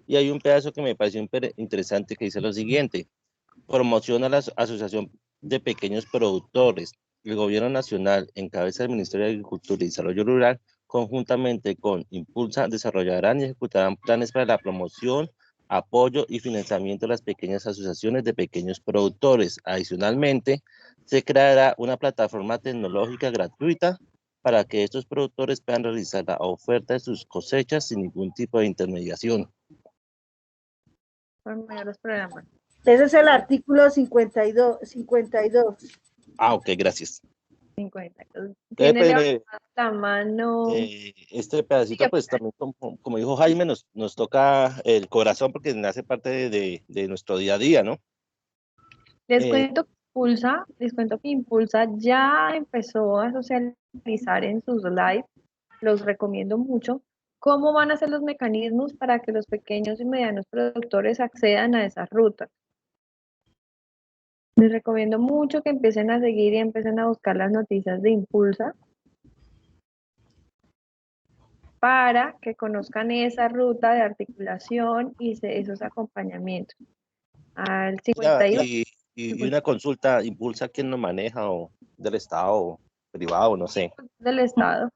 Y hay un pedazo que me pareció interesante que dice lo siguiente: promociona la Asociación de Pequeños Productores. El Gobierno Nacional, en cabeza del Ministerio de Agricultura y Desarrollo Rural, conjuntamente con Impulsa, desarrollarán y ejecutarán planes para la promoción, apoyo y financiamiento de las pequeñas asociaciones de pequeños productores. Adicionalmente, se creará una plataforma tecnológica gratuita para que estos productores puedan realizar la oferta de sus cosechas sin ningún tipo de intermediación. Los programas. Ese es el artículo 52. Ah, ok, gracias. 52. Tiene levantada la mano. Este pedacito, pues también, como dijo Jaime, nos toca el corazón porque hace parte de nuestro día a día, ¿no? Les cuento que Impulsa ya empezó a socializar en sus lives, los recomiendo mucho, cómo van a ser los mecanismos para que los pequeños y medianos productores accedan a esas rutas. Les recomiendo mucho que empiecen a seguir y empiecen a buscar las noticias de Impulsa para que conozcan esa ruta de articulación y esos acompañamientos. Al 51. Y una consulta, ¿Impulsa quién lo maneja, o del Estado o privado, no sé? Del Estado.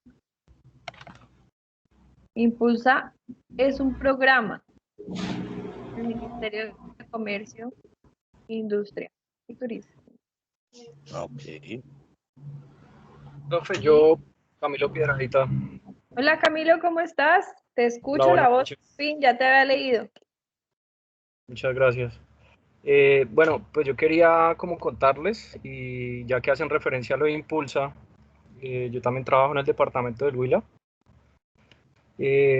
Impulsa es un programa del Ministerio de Comercio, Industria y Turismo. Ok. Profe, yo, Camilo Piedradita. Hola Camilo, ¿cómo estás? Te escucho. Hola, la voz, fin, ya te había leído. Muchas gracias. Bueno, pues yo quería como contarles, y ya que hacen referencia a lo de Impulsa, yo también trabajo en el departamento del Huila.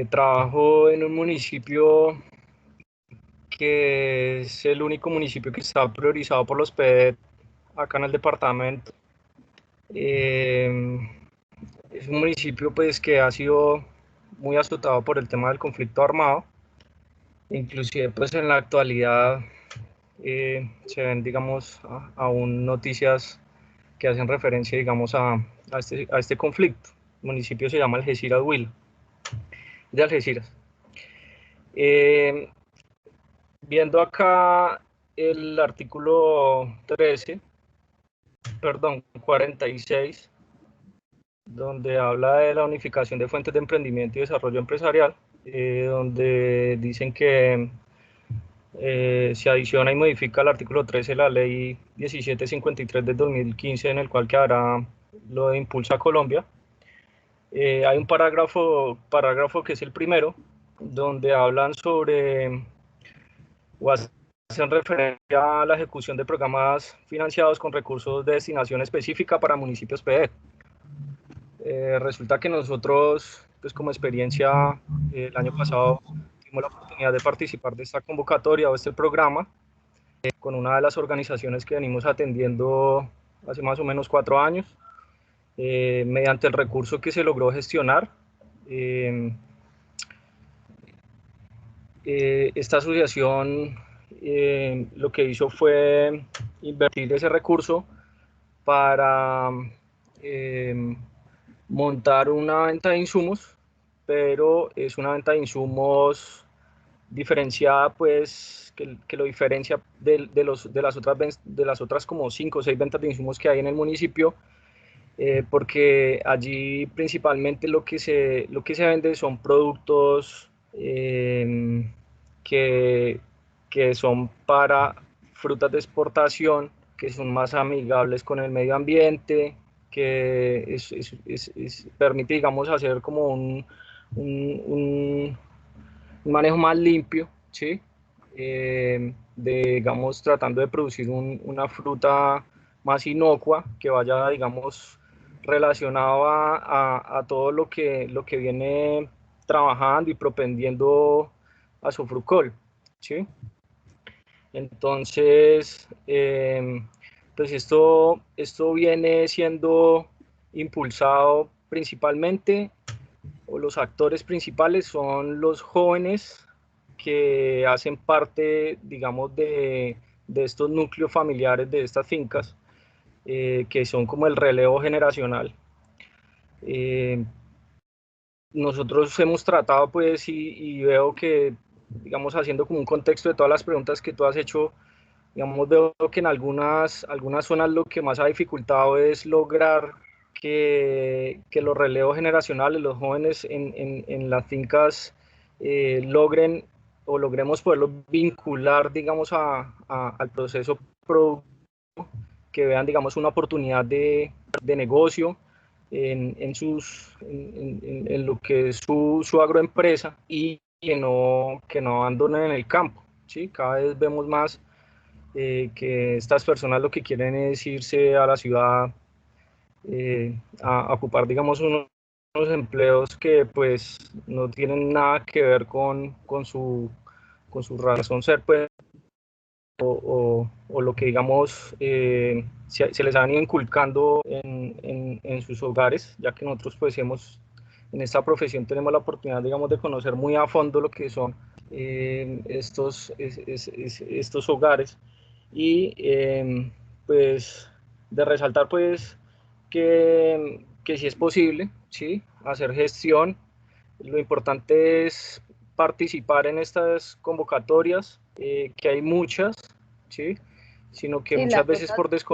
Trabajo en un municipio que es el único municipio que está priorizado por los PED acá en el departamento. Es un municipio pues que ha sido muy azotado por el tema del conflicto armado. Inclusive pues en la actualidad se ven, digamos, aún noticias que hacen referencia, digamos, a este conflicto. El municipio se llama Algeciras Huila, de Algeciras. Viendo acá el artículo 46, donde habla de la unificación de fuentes de emprendimiento y desarrollo empresarial, donde dicen que se adiciona y modifica el artículo 13 de la ley 1753 de 2015, en el cual quedará lo de Impulsa Colombia. Hay un parágrafo que es el primero, donde hablan sobre o hacen referencia a la ejecución de programas financiados con recursos de destinación específica para municipios PED. Resulta que nosotros, pues como experiencia, el año pasado tuvimos la oportunidad de participar de esta convocatoria o este programa con una de las organizaciones que venimos atendiendo hace más o menos 4 años, mediante el recurso que se logró gestionar. Esta asociación lo que hizo fue invertir ese recurso para montar una venta de insumos, pero es una venta de insumos diferenciada, pues que lo diferencia de las otras como 5 o 6 ventas de insumos que hay en el municipio, porque allí principalmente lo que se vende son productos que son para frutas de exportación, que son más amigables con el medio ambiente, que permite, digamos, hacer como un manejo más limpio, ¿sí? Digamos, tratando de producir una fruta más inocua, que vaya, digamos, relacionado a todo lo que viene trabajando y propendiendo a su frucol, ¿sí? Entonces, pues esto viene siendo impulsado principalmente, o los actores principales son los jóvenes que hacen parte, digamos, de estos núcleos familiares de estas fincas, que son como el relevo generacional. Nosotros hemos tratado, pues, y veo que, digamos, haciendo como un contexto de todas las preguntas que tú has hecho, digamos, veo que en algunas zonas lo que más ha dificultado es lograr que los relevos generacionales, los jóvenes en las fincas logremos poderlos vincular, digamos, al proceso productivo, que vean, digamos, una oportunidad de negocio en lo que es su agroempresa, y que no abandonen en el campo, ¿sí? Cada vez vemos más que estas personas lo que quieren es irse a la ciudad a ocupar, digamos, unos empleos que pues no tienen nada que ver con su razón ser, pues, o lo que, digamos, se les han ido inculcando en sus hogares, ya que nosotros pues en esta profesión tenemos la oportunidad, digamos, de conocer muy a fondo lo que son estos hogares, y pues de resaltar pues que sí es posible, ¿sí?, hacer gestión. Lo importante es participar en estas convocatorias, que hay muchas, ¿sí?, sino que Sí, muchas las veces por rutas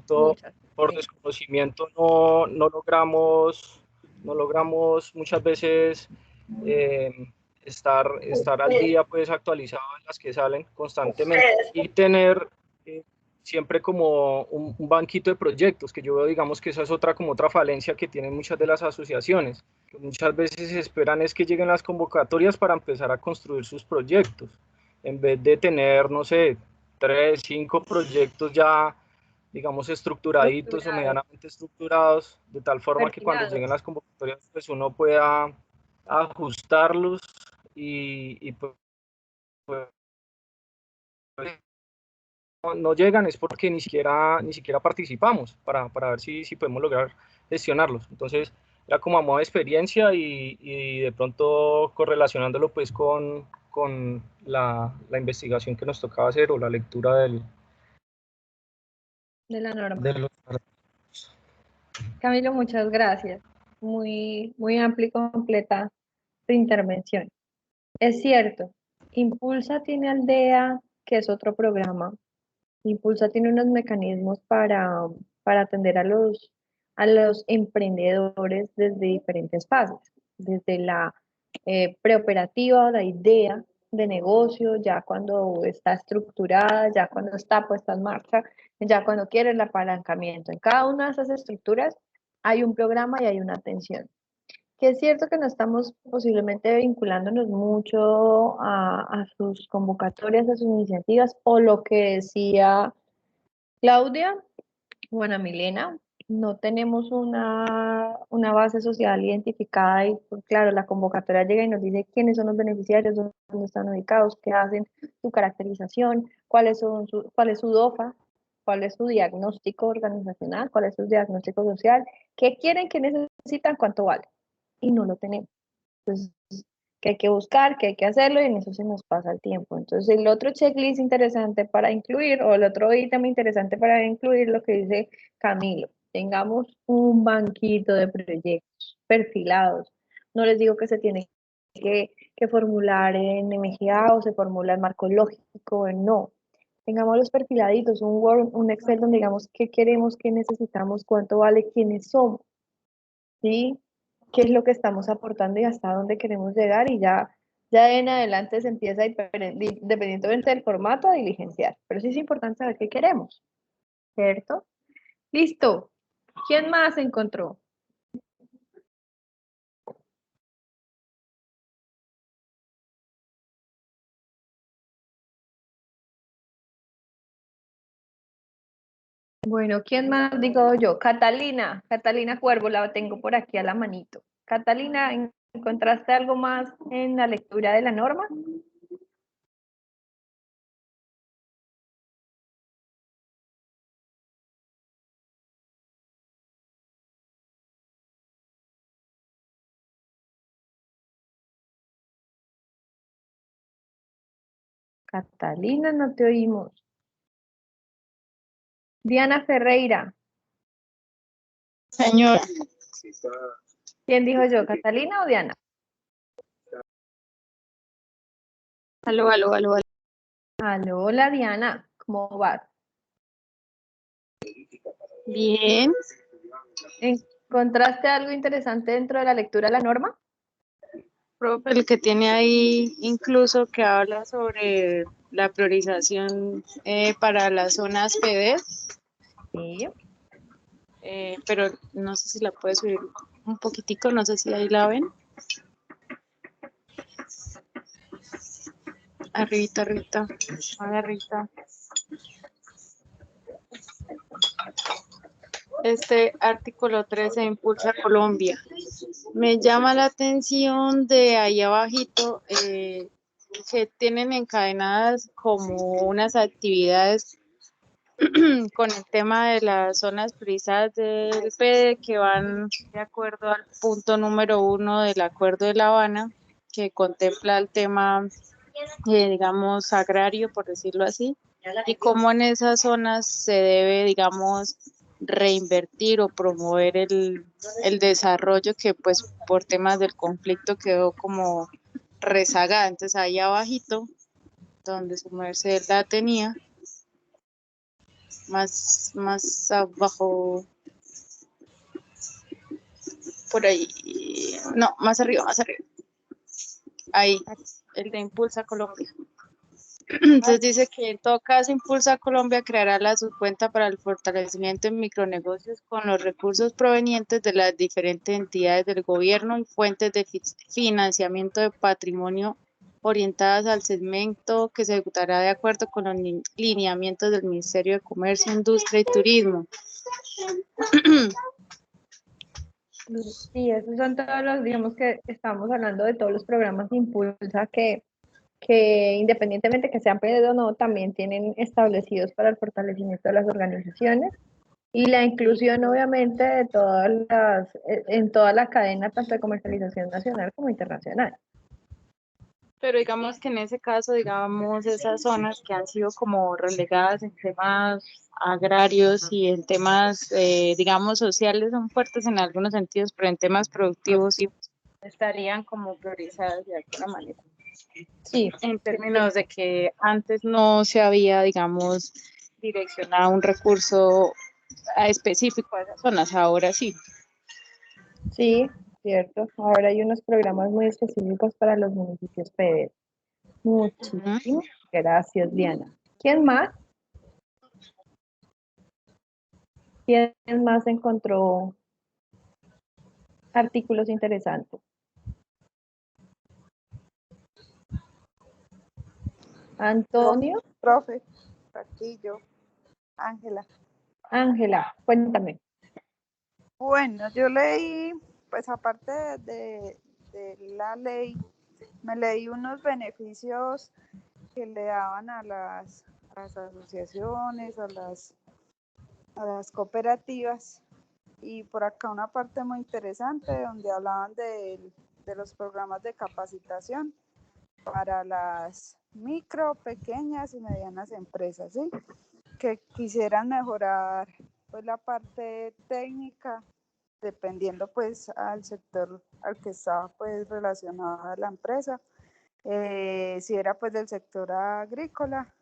son desconocimiento, muchas. no logramos muchas veces estar al día, pues, actualizado en las que salen constantemente, y tener siempre como un banquito de proyectos, que yo veo, digamos, que esa es otra falencia que tienen muchas de las asociaciones, que muchas veces esperan es que lleguen las convocatorias para empezar a construir sus proyectos, en vez de tener, no sé, 3, 5 proyectos ya, digamos, estructuraditos o medianamente estructurados, de tal forma que cuando lleguen las convocatorias, pues uno pueda ajustarlos y pues, no llegan es porque ni siquiera participamos para ver si podemos lograr gestionarlos. Entonces, era como a modo de experiencia y de pronto correlacionándolo pues con la investigación que nos tocaba hacer o la lectura de la norma. Camilo, muchas gracias. Muy, muy amplia y completa tu intervención. Es cierto, Impulsa tiene Aldea, que es otro programa. Impulsa tiene unos mecanismos para atender a los emprendedores desde diferentes fases, desde la preoperativa, la idea de negocio, ya cuando está estructurada, ya cuando está puesta en marcha, ya cuando quiere el apalancamiento. En cada una de esas estructuras hay un programa y hay una atención. Que es cierto que no estamos posiblemente vinculándonos mucho a sus convocatorias, a sus iniciativas, o lo que decía Claudia, bueno, Milena, no tenemos una base social identificada y, pues, claro, la convocatoria llega y nos dice quiénes son los beneficiarios, dónde están ubicados, qué hacen, su caracterización, cuál es su DOFA, cuál es su diagnóstico organizacional, cuál es su diagnóstico social, qué quieren, qué necesitan, cuánto vale. Y no lo tenemos. Entonces, que hay que buscar, que hay que hacerlo y en eso se nos pasa el tiempo. Entonces, el otro checklist interesante para incluir, o el otro ítem interesante para incluir, lo que dice Camilo, tengamos un banquito de proyectos perfilados. No les digo que se tiene que formular en MGA o se formula en marco lógico, no. Tengamos los perfiladitos, un Word, un Excel donde digamos qué queremos, qué necesitamos, cuánto vale, quiénes somos, ¿sí? Qué es lo que estamos aportando y hasta dónde queremos llegar, y ya en adelante se empieza, independientemente del formato, a diligenciar. Pero sí es importante saber qué queremos, ¿cierto? Listo. ¿Quién más encontró? Bueno, ¿quién más digo yo? Catalina Cuervo, la tengo por aquí a la manito. Catalina, ¿encontraste algo más en la lectura de la norma? Catalina, no te oímos. Diana Ferreira. Señora. ¿Quién dijo yo, Catalina o Diana? Aló. Aló, hola Diana, ¿cómo vas? Bien. ¿Encontraste algo interesante dentro de la lectura de la norma? Profe, el que tiene ahí incluso que habla sobre la priorización para las zonas PD. Sí. Pero no sé si la puedes subir un poquitico, no sé si ahí la ven. Arribita. Este artículo 13 Impulsa Colombia. Me llama la atención de ahí abajito que tienen encadenadas como unas actividades con el tema de las zonas priorizadas del PD que van de acuerdo al punto número 1 del Acuerdo de La Habana, que contempla el tema, digamos, agrario, por decirlo así, y cómo en esas zonas se debe, digamos, reinvertir o promover el desarrollo que pues por temas del conflicto quedó como rezagada. Entonces ahí abajito, donde su merced la tenía, más abajo, por ahí, no, más arriba, ahí, el de Impulsa Colombia. Entonces dice que en todo caso Impulsa Colombia creará la subcuenta para el fortalecimiento de micronegocios con los recursos provenientes de las diferentes entidades del gobierno y fuentes de financiamiento de patrimonio orientadas al segmento que se ejecutará de acuerdo con los lineamientos del Ministerio de Comercio, Industria y Turismo. Sí, esos son todos los, digamos que estamos hablando de todos los programas de Impulsa que independientemente que sean PED o no, también tienen establecidos para el fortalecimiento de las organizaciones y la inclusión obviamente de todas en toda la cadena, tanto de comercialización nacional como internacional. Pero digamos que en ese caso, digamos, esas zonas que han sido como relegadas en temas agrarios y en temas, digamos, sociales son fuertes en algunos sentidos, pero en temas productivos sí estarían como priorizadas de alguna manera. Sí. En términos de que antes no se había, digamos, direccionado un recurso específico a esas zonas, ahora sí. Sí, cierto. Ahora hay unos programas muy específicos para los municipios PED. Muchísimas gracias, Diana. ¿Quién más? ¿Quién más encontró artículos interesantes? Antonio. Profe, aquí yo, Ángela. Ángela, cuéntame. Bueno, yo leí, pues aparte de la ley, me leí unos beneficios que le daban a las asociaciones, a las cooperativas, y por acá una parte muy interesante donde hablaban de los programas de capacitación para las micro, pequeñas y medianas empresas, ¿sí? Que quisieran mejorar pues la parte técnica dependiendo pues al sector al que estaba pues relacionada la empresa. Si era pues del sector agrícola,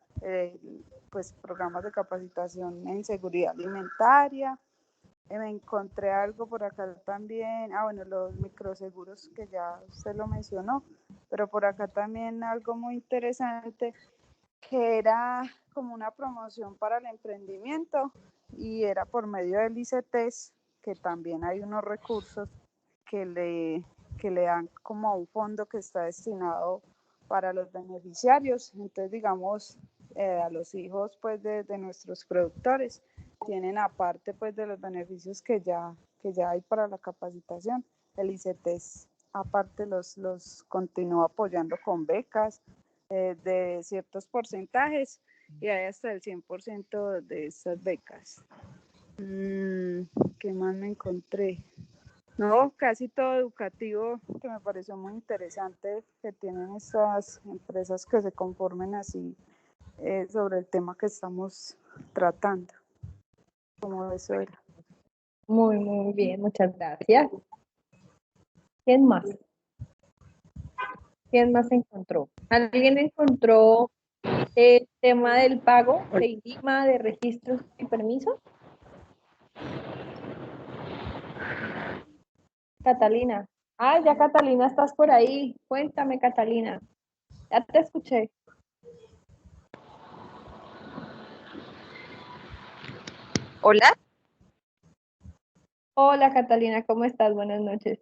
pues programas de capacitación en seguridad alimentaria. Me encontré algo por acá también, bueno, los microseguros que ya usted lo mencionó, pero por acá también algo muy interesante que era como una promoción para el emprendimiento y era por medio del ICETES, que también hay unos recursos que le dan como un fondo que está destinado para los beneficiarios. Entonces, digamos, a los hijos pues de nuestros productores tienen aparte pues de los beneficios que ya hay para la capacitación. El ICETES aparte los continúa apoyando con becas de ciertos porcentajes y hay hasta el 100% de esas becas. ¿Qué más me encontré? No, casi todo educativo que me pareció muy interesante que tienen estas empresas que se conformen así sobre el tema que estamos tratando. Como eso era. Muy, muy bien, muchas gracias. ¿Quién más? ¿Quién más encontró? ¿Alguien encontró el tema del pago de INVIMA, de registros y permisos? Catalina. Ya Catalina, estás por ahí. Cuéntame, Catalina. Ya te escuché. Hola. Hola, Catalina, ¿cómo estás? Buenas noches.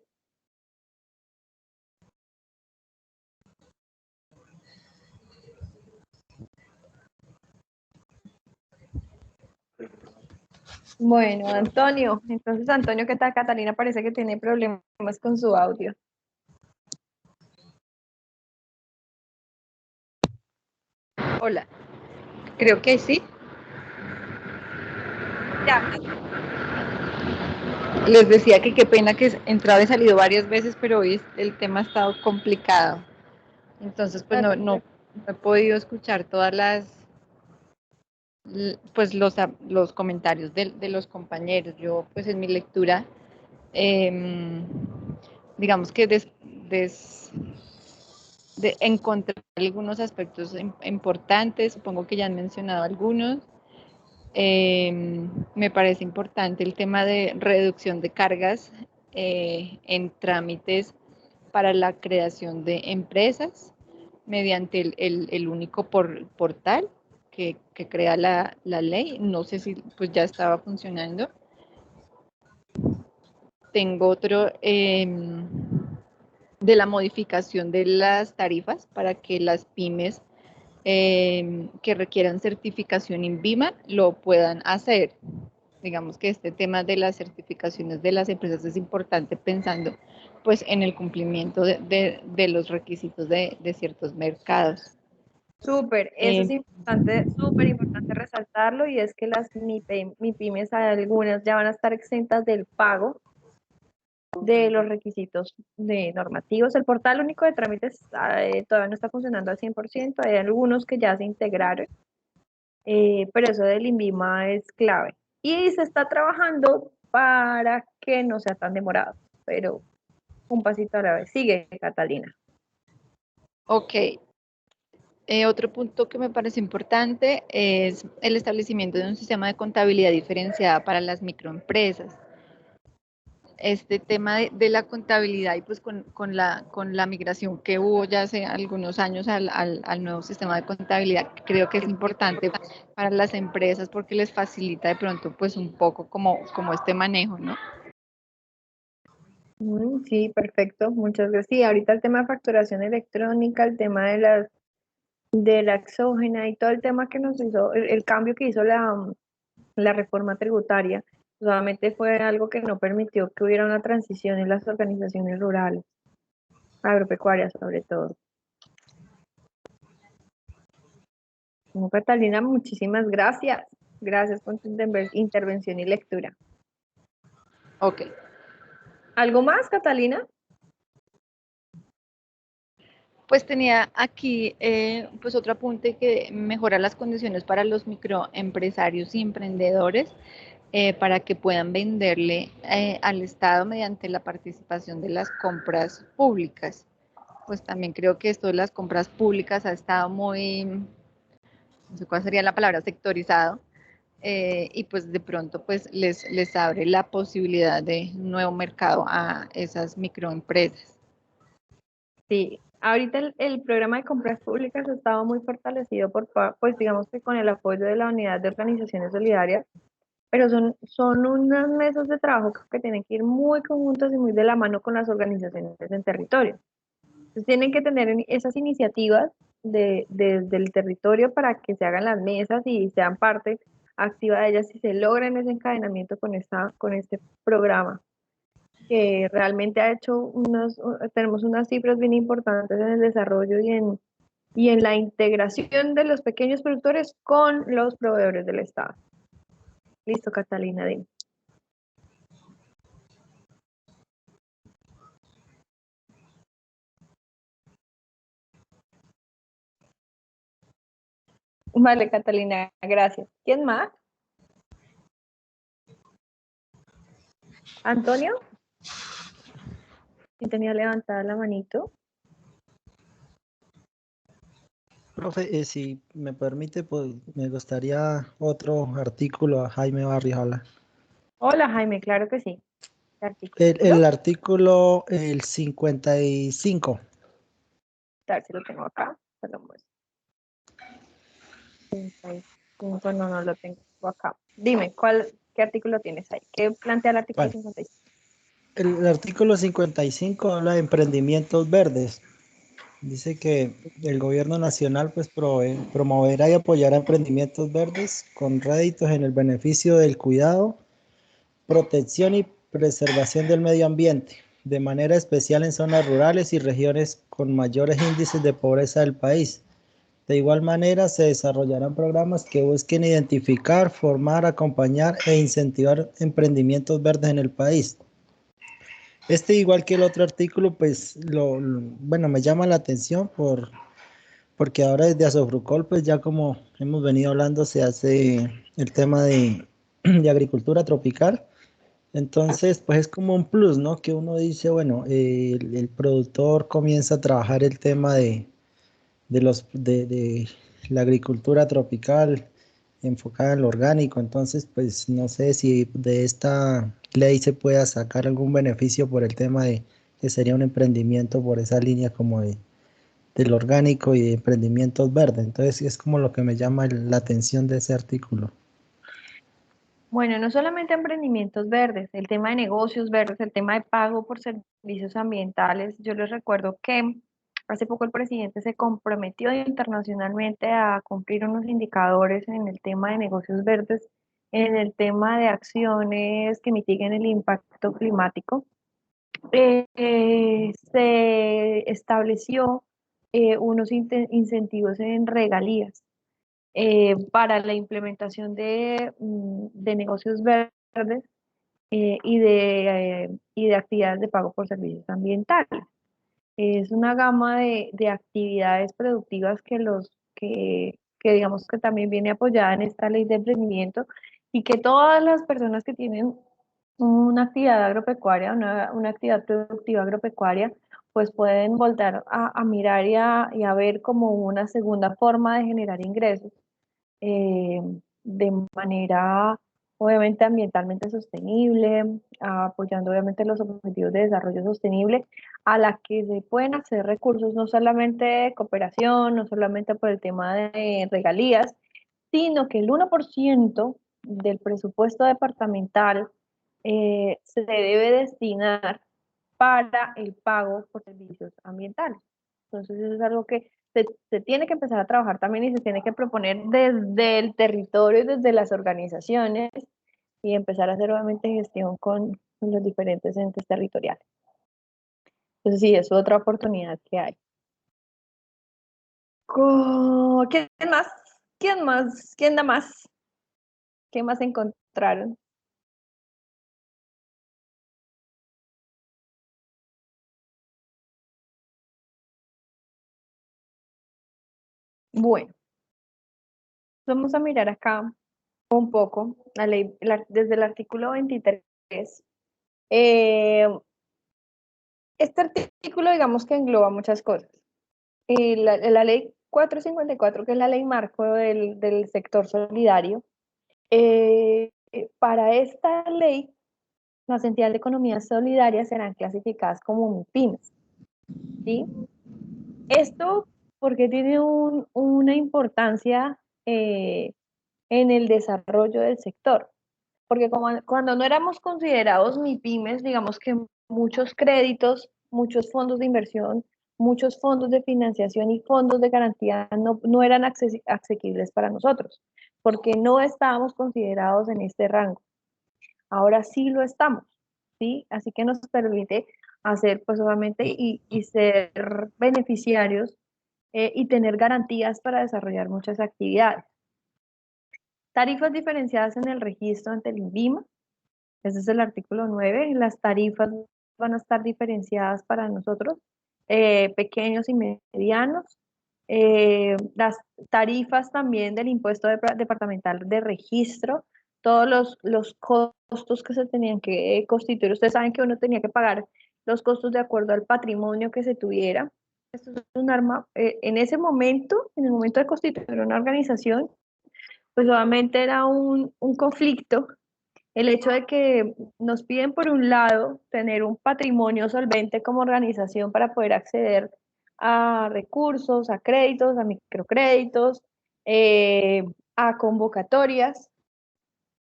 Bueno, Antonio. Entonces, Antonio, ¿qué tal? Catalina parece que tiene problemas con su audio. Hola. Creo que sí. Ya. Les decía que qué pena que he entrado y salido varias veces, pero hoy el tema ha estado complicado. Entonces, pues no he podido escuchar todas pues los comentarios de los compañeros. Yo, pues en mi lectura, digamos que encontré algunos aspectos importantes, supongo que ya han mencionado algunos. Me parece importante el tema de reducción de cargas en trámites para la creación de empresas mediante el único portal que crea la ley. No sé si pues ya estaba funcionando. Tengo otro de la modificación de las tarifas para que las pymes que requieran certificación INVIMA lo puedan hacer digamos que este tema de las certificaciones de las empresas es importante pensando pues en el cumplimiento de los requisitos de ciertos mercados. Súper, eso es importante, súper importante resaltarlo, y es que las MIPYMES, algunas ya van a estar exentas del pago de los requisitos normativos. El portal único de trámites todavía no está funcionando al 100%, hay algunos que ya se integraron, pero eso del INVIMA es clave. Y se está trabajando para que no sea tan demorado, pero un pasito a la vez. Sigue, Catalina. Ok. Otro punto que me parece importante es el establecimiento de un sistema de contabilidad diferenciada para las microempresas. Este tema de la contabilidad y pues con la migración que hubo ya hace algunos años al nuevo sistema de contabilidad, creo que es importante para las empresas porque les facilita de pronto pues un poco como este manejo, ¿no? Sí, perfecto, muchas gracias. Sí, ahorita el tema de facturación electrónica, el tema de la exógena y todo el tema que nos hizo, el cambio que hizo la reforma tributaria, solamente fue algo que no permitió que hubiera una transición en las organizaciones rurales, agropecuarias sobre todo. Bueno, Catalina, muchísimas gracias. Gracias por tu intervención y lectura. Ok. ¿Algo más, Catalina? Pues tenía aquí pues otro apunte, que mejorar las condiciones para los microempresarios y emprendedores para que puedan venderle al Estado mediante la participación de las compras públicas. Pues también creo que esto de las compras públicas ha estado muy, no sé cuál sería la palabra, sectorizado, y pues de pronto pues les abre la posibilidad de un nuevo mercado a esas microempresas. Sí, ahorita el programa de compras públicas ha estado muy fortalecido pues digamos que con el apoyo de la Unidad de Organizaciones Solidarias, pero son unas mesas de trabajo que tienen que ir muy conjuntas y muy de la mano con las organizaciones en territorio. Entonces tienen que tener esas iniciativas del territorio para que se hagan las mesas y sean parte activa de ellas y se logren ese encadenamiento con este programa, que realmente ha hecho tenemos unas cifras bien importantes en el desarrollo y en la integración de los pequeños productores con los proveedores del Estado. Listo, Catalina, dime. Vale, Catalina, gracias. ¿Quién más? ¿Antonio? ¿Quién tenía levantada la manito? Profe, si me permite, pues me gustaría otro artículo a Jaime Barrios hablar. Hola, Jaime, claro que sí. ¿Qué artículo? El artículo, el 55. A ver si lo tengo acá. Se lo muestro. 55, no lo tengo acá. Dime, ¿qué artículo tienes ahí? ¿Qué plantea el artículo 55? El artículo 55 habla de emprendimientos verdes. Dice que el gobierno nacional pues promoverá y apoyará emprendimientos verdes con réditos en el beneficio del cuidado, protección y preservación del medio ambiente, de manera especial en zonas rurales y regiones con mayores índices de pobreza del país. De igual manera, se desarrollarán programas que busquen identificar, formar, acompañar e incentivar emprendimientos verdes en el país. Igual que el otro artículo, pues, bueno, me llama la atención porque ahora desde Asofrucol, pues ya como hemos venido hablando, se hace el tema de agricultura tropical. Entonces, pues es como un plus, ¿no? Que uno dice, bueno, el productor comienza a trabajar el tema de la agricultura tropical enfocada en lo orgánico. Entonces, pues no sé si de esta ley se pueda sacar algún beneficio por el tema de que sería un emprendimiento por esa línea como del orgánico y de emprendimientos verdes. Entonces, es como lo que me llama la atención de ese artículo. Bueno, no solamente emprendimientos verdes, el tema de negocios verdes, el tema de pago por servicios ambientales. Yo les recuerdo que hace poco el presidente se comprometió internacionalmente a cumplir unos indicadores en el tema de negocios verdes en el tema de acciones que mitiguen el impacto climático, se estableció unos incentivos en regalías para la implementación de negocios verdes y de actividades de pago por servicios ambientales. Es una gama de actividades productivas que digamos que también viene apoyada en esta ley de emprendimiento y que todas las personas que tienen una actividad agropecuaria, una actividad productiva agropecuaria, pues pueden volver a mirar y a ver como una segunda forma de generar ingresos de manera obviamente ambientalmente sostenible, apoyando obviamente los objetivos de desarrollo sostenible, a la que se pueden hacer recursos no solamente de cooperación, no solamente por el tema de regalías, sino que el 1% del presupuesto departamental se debe destinar para el pago por servicios ambientales. Entonces eso es algo que se tiene que empezar a trabajar también y se tiene que proponer desde el territorio y desde las organizaciones y empezar a hacer obviamente gestión con los diferentes entes territoriales. Entonces sí, es otra oportunidad que hay. ¿Quién más? ¿Quién más? ¿Quién da más? ¿Qué más encontraron? Bueno, vamos a mirar acá un poco la ley, desde el artículo 23. Este artículo, digamos que engloba muchas cosas. La ley 454, que es la ley marco del sector solidario, para esta ley, las entidades de economía solidaria serán clasificadas como MIPYMES, ¿sí? Esto porque tiene una importancia en el desarrollo del sector, porque cuando no éramos considerados MIPYMES, digamos que muchos créditos, muchos fondos de inversión, muchos fondos de financiación y fondos de garantía no eran asequibles para nosotros, porque no estábamos considerados en este rango. Ahora sí lo estamos, ¿sí? Así que nos permite hacer, pues obviamente, y ser beneficiarios y tener garantías para desarrollar muchas actividades. Tarifas diferenciadas en el registro ante el INVIMA. Ese es el artículo 9. Las tarifas van a estar diferenciadas para nosotros, pequeños y medianos. Las tarifas también del impuesto departamental de registro, todos los costos que se tenían que constituir. Ustedes saben que uno tenía que pagar los costos de acuerdo al patrimonio que se tuviera. Esto es un arma, en ese momento, en el momento de constituir una organización, pues obviamente era un conflicto el hecho de que nos piden por un lado tener un patrimonio solvente como organización para poder acceder a recursos, a créditos, a microcréditos, a convocatorias,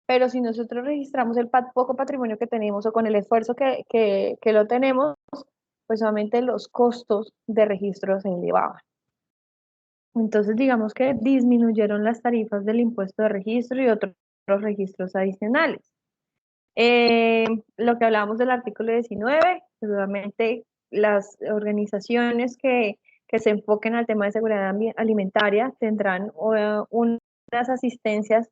pero si nosotros registramos el poco patrimonio que tenemos o con el esfuerzo que lo tenemos, pues obviamente los costos de registro se elevaban. Entonces, digamos que disminuyeron las tarifas del impuesto de registro y otros registros adicionales. Lo que hablábamos del artículo 19, seguramente las organizaciones que se enfoquen al tema de seguridad alimentaria tendrán unas asistencias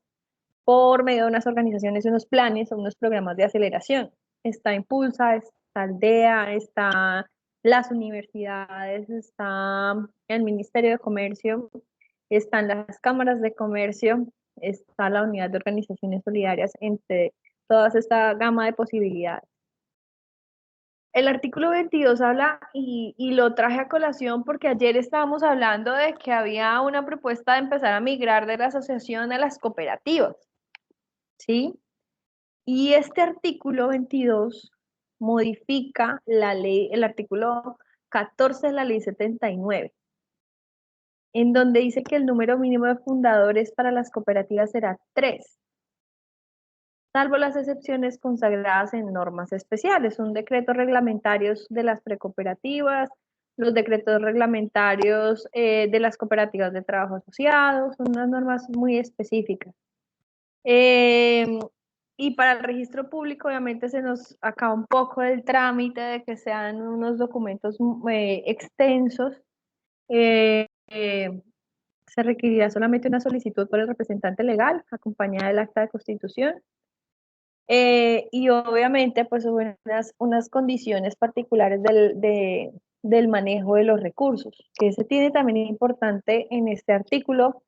por medio de unas organizaciones, unos planes o unos programas de aceleración. Está Impulsa, está Aldea, está las universidades, está el Ministerio de Comercio, están las cámaras de comercio, está la unidad de organizaciones solidarias, entre toda esta gama de posibilidades. El artículo 22 habla, y lo traje a colación porque ayer estábamos hablando de que había una propuesta de empezar a migrar de la asociación a las cooperativas, ¿sí? Y este artículo 22 modifica la ley, el artículo 14 de la ley 79, en donde dice que el número mínimo de fundadores para las cooperativas será 3, salvo las excepciones consagradas en normas especiales. Son decretos reglamentarios de las precooperativas, los decretos reglamentarios de las cooperativas de trabajo asociados, son unas normas muy específicas. Y para el registro público, obviamente, se nos acaba un poco el trámite de que sean unos documentos extensos. Se requerirá solamente una solicitud por el representante legal, acompañada del acta de constitución. Y obviamente, pues, unas condiciones particulares del manejo de los recursos, que se tiene también importante en este artículo,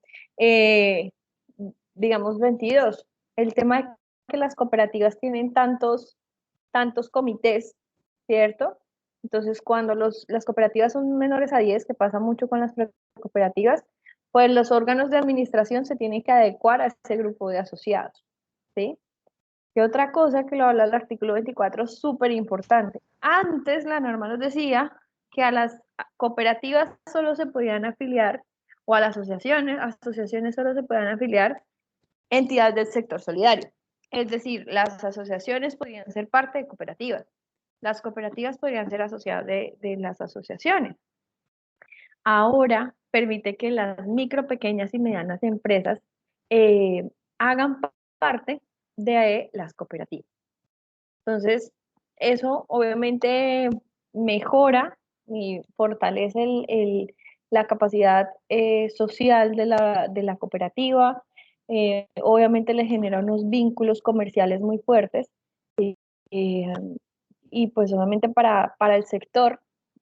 digamos, 22. El tema de que las cooperativas tienen tantos comités, ¿cierto? Entonces, cuando las cooperativas son menores a 10, que pasa mucho con las cooperativas, pues los órganos de administración se tienen que adecuar a ese grupo de asociados, ¿sí? Y otra cosa que lo habla el artículo 24, súper importante. Antes la norma nos decía que a las cooperativas solo se podían afiliar, o a las asociaciones solo se podían afiliar entidades del sector solidario. Es decir, las asociaciones podían ser parte de cooperativas. Las cooperativas podrían ser asociadas de las asociaciones. Ahora permite que las micro, pequeñas y medianas empresas hagan parte de las cooperativas. Entonces, eso obviamente mejora y fortalece la capacidad social de la cooperativa. Obviamente le genera unos vínculos comerciales muy fuertes. Y pues obviamente para el sector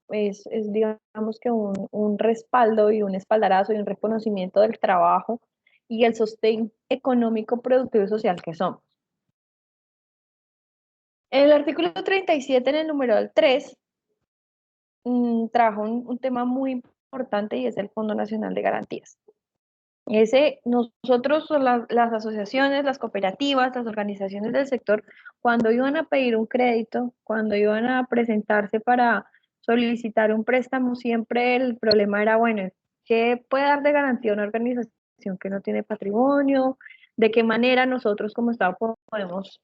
es digamos que un respaldo y un espaldarazo y un reconocimiento del trabajo y el sostén económico, productivo y social que somos. El artículo 37 en el numeral 3 trabaja un tema muy importante y es el Fondo Nacional de Garantías. Nosotros, las asociaciones, las cooperativas, las organizaciones del sector, cuando iban a pedir un crédito, cuando iban a presentarse para solicitar un préstamo, siempre el problema era, bueno, ¿qué puede dar de garantía una organización que no tiene patrimonio? ¿De qué manera nosotros como Estado podemos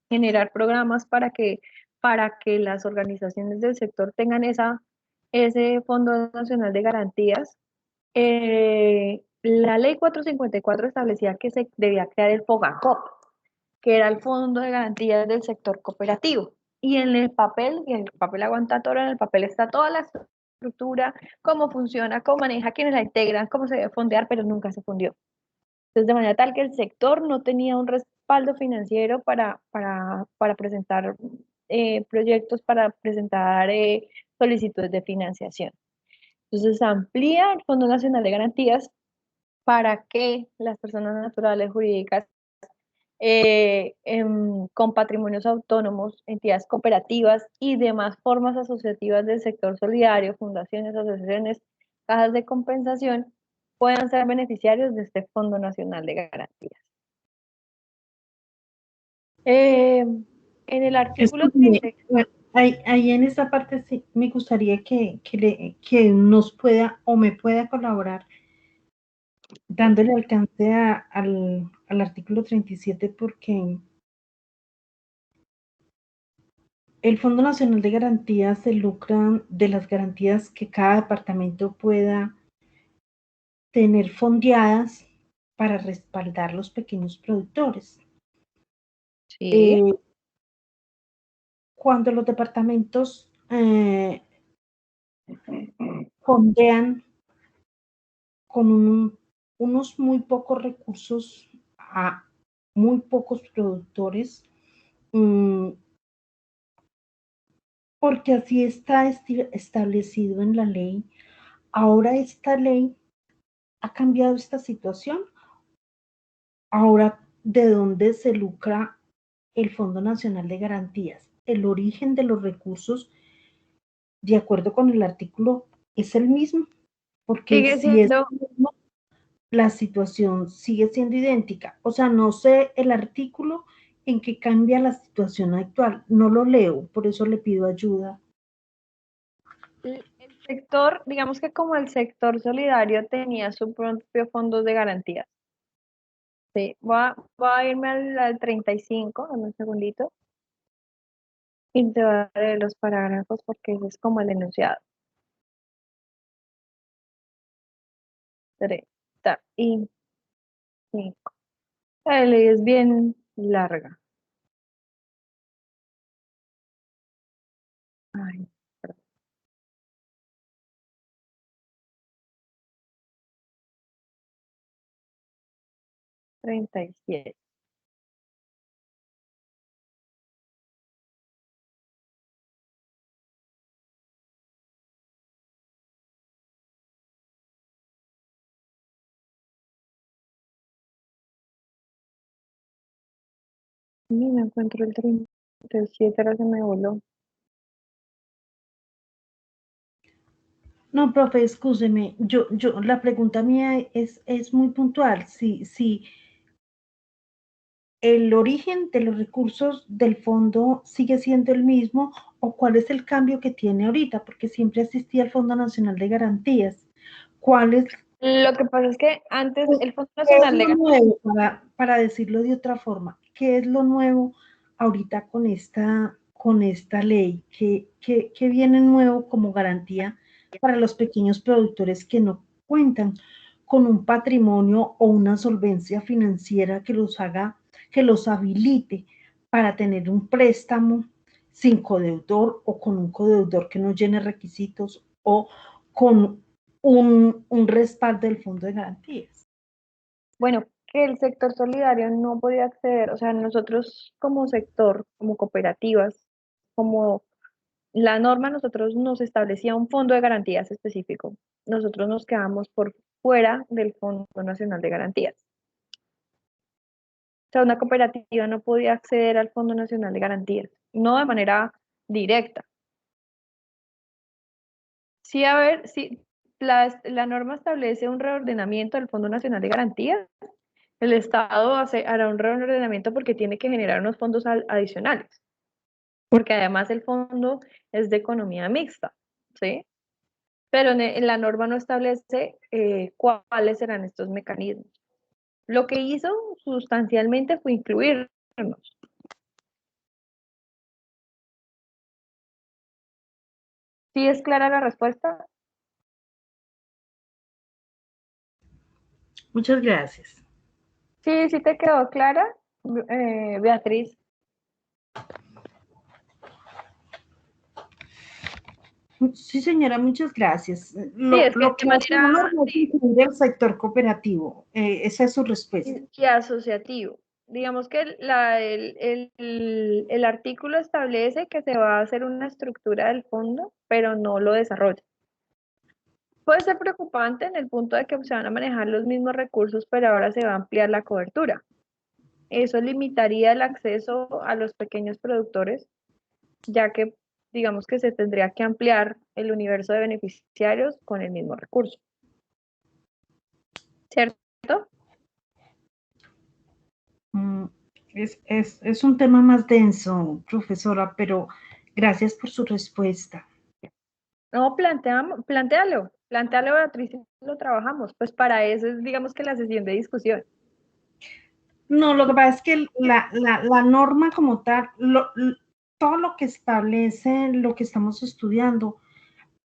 generar programas para que las organizaciones del sector tengan ese Fondo Nacional de Garantías? La ley 454 establecía que se debía crear el FOGACOP, que era el Fondo de Garantías del Sector Cooperativo. Y en el papel aguanta todo, en el papel está toda la estructura, cómo funciona, cómo maneja, quiénes la integran, cómo se debe fondear, pero nunca se fundió. Entonces, de manera tal que el sector no tenía un respaldo financiero para presentar proyectos, para presentar solicitudes de financiación. Entonces, amplía el Fondo Nacional de Garantías para que las personas naturales jurídicas con patrimonios autónomos, entidades cooperativas y demás formas asociativas del sector solidario, fundaciones, asociaciones, cajas de compensación, puedan ser beneficiarios de este Fondo Nacional de Garantías. En el artículo 30, ahí en esa parte sí me gustaría que nos pueda o me pueda colaborar dándole alcance al artículo 37, porque el Fondo Nacional de Garantías se lucra de las garantías que cada departamento pueda tener fondeadas para respaldar los pequeños productores. Sí. Cuando los departamentos fondean con unos muy pocos recursos a muy pocos productores, porque así está establecido en la ley. Ahora esta ley ha cambiado esta situación. Ahora, ¿de dónde se lucra el Fondo Nacional de Garantías? El origen de los recursos, de acuerdo con el artículo, es el mismo, porque sigue si es siendo el mismo, la situación sigue siendo idéntica. O sea, no sé el artículo en que cambia la situación actual. No lo leo, por eso le pido ayuda. el sector, digamos que como el sector solidario tenía su propio fondo de garantías. Sí, voy a irme al 35, dame un segundito. Y te voy a leer los parágrafos porque ese es como el enunciado. 35. La ley es bien larga. Ay, perdón. Treinta y siete. Ni me encuentro el 37, ahora se me voló. No, profe, escúcheme, la pregunta mía es muy puntual. Si el origen de los recursos del fondo sigue siendo el mismo o cuál es el cambio que tiene ahorita, porque siempre asistía al Fondo Nacional de Garantías. ¿Cuál es, Lo que pasa es que antes el Fondo qué es Nacional de lo Garantías, nuevo, para decirlo de otra forma, qué es lo nuevo ahorita con esta ley? ¿Qué viene nuevo como garantía para los pequeños productores que no cuentan con un patrimonio o una solvencia financiera que los haga, que los habilite para tener un préstamo sin codeudor o con un codeudor que no llene requisitos o con un respaldo del fondo de garantías? bueno, que el sector solidario no podía acceder, o sea, nosotros como sector, como cooperativas, como la norma, nosotros nos establecía un fondo de garantías específico. Nosotros nos quedamos por fuera del Fondo Nacional de Garantías. O sea, una cooperativa no podía acceder al Fondo Nacional de Garantías, no de manera directa. Sí, a ver, sí, la norma establece un reordenamiento del Fondo Nacional de Garantías. El Estado hará un reordenamiento porque tiene que generar unos fondos adicionales, porque además el fondo es de economía mixta, ¿sí? Pero en la norma no establece cuáles serán estos mecanismos. Lo que hizo sustancialmente fue incluirnos. ¿Sí es clara la respuesta? Muchas gracias. Sí, sí te quedó clara, Beatriz. Sí, señora, muchas gracias. Sí, Lo, es que lo de que hace la manera norma es incluir el sector cooperativo. Esa es su respuesta. y asociativo. Digamos que el artículo establece que se va a hacer una estructura del fondo, pero no lo desarrolla. Puede ser preocupante en el punto de que se van a manejar los mismos recursos, pero ahora se va a ampliar la cobertura. Eso limitaría el acceso a los pequeños productores, ya que digamos que se tendría que ampliar el universo de beneficiarios con el mismo recurso. ¿Cierto? Es un tema más denso, profesora, pero gracias por su respuesta. No, plantéalo, Beatriz, y lo trabajamos. Pues para eso es, digamos que la sesión de discusión. No, lo que pasa es que la norma como tal, todo lo que establece lo que estamos estudiando,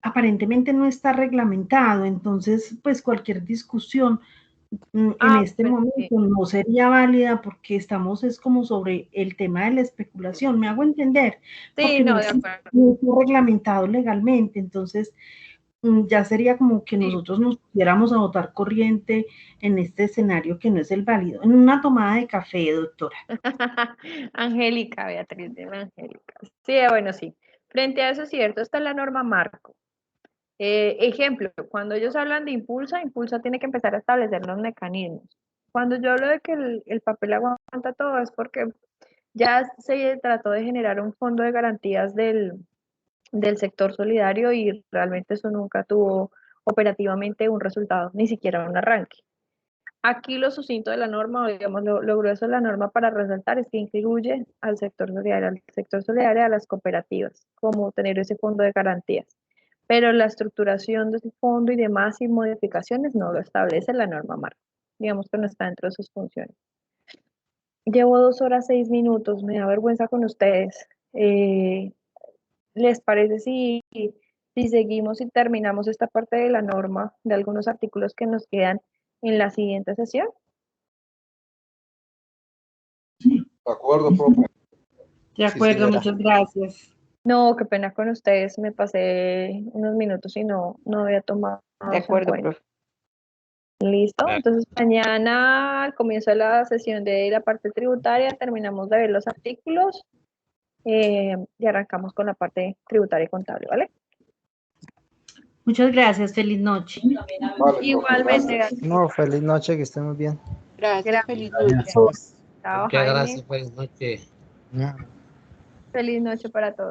aparentemente no está reglamentado, entonces pues cualquier discusión en este Pues momento sí. no sería válida porque estamos es como sobre el tema de la especulación, me hago entender, Sí, porque no, no de existe, acuerdo. no está reglamentado legalmente, entonces ya sería como que nosotros nos pudiéramos a votar corriente en este escenario que no es el válido, en una tomada de café, doctora. Angélica, Beatriz, dime Angélica. Sí, bueno, sí. Frente a eso, cierto, está la norma marco. Ejemplo, cuando ellos hablan de Impulsa, Impulsa tiene que empezar a establecer los mecanismos. Cuando yo hablo de que el papel aguanta todo, es porque ya se trató de generar un fondo de garantías del sector solidario y realmente eso nunca tuvo operativamente un resultado, ni siquiera un arranque. Aquí lo sucinto de la norma, o digamos lo grueso de la norma para resaltar es que incluye al sector solidario, a las cooperativas, como tener ese fondo de garantías. Pero la estructuración de ese fondo y demás y modificaciones no lo establece la norma marco. Digamos que no está dentro de sus funciones. Llevo 2 horas 6 minutos, me da vergüenza con ustedes. ¿Les parece si seguimos y terminamos esta parte de la norma de algunos artículos que nos quedan en la siguiente sesión? De acuerdo, profe. De acuerdo, señora. muchas gracias. No, qué pena con ustedes, me pasé unos minutos y no había tomado De eso en acuerdo, cuenta. profe. Listo, entonces mañana al comienzo de la sesión de la parte tributaria terminamos de ver los artículos y arrancamos con la parte tributaria y contable, ¿vale? Muchas gracias, feliz noche. Vale, Igualmente, gracias. No, feliz noche, que estén muy bien. Gracias, feliz Gracias. noche. chao Muchas Jaime, gracias, feliz noche. feliz noche para todos.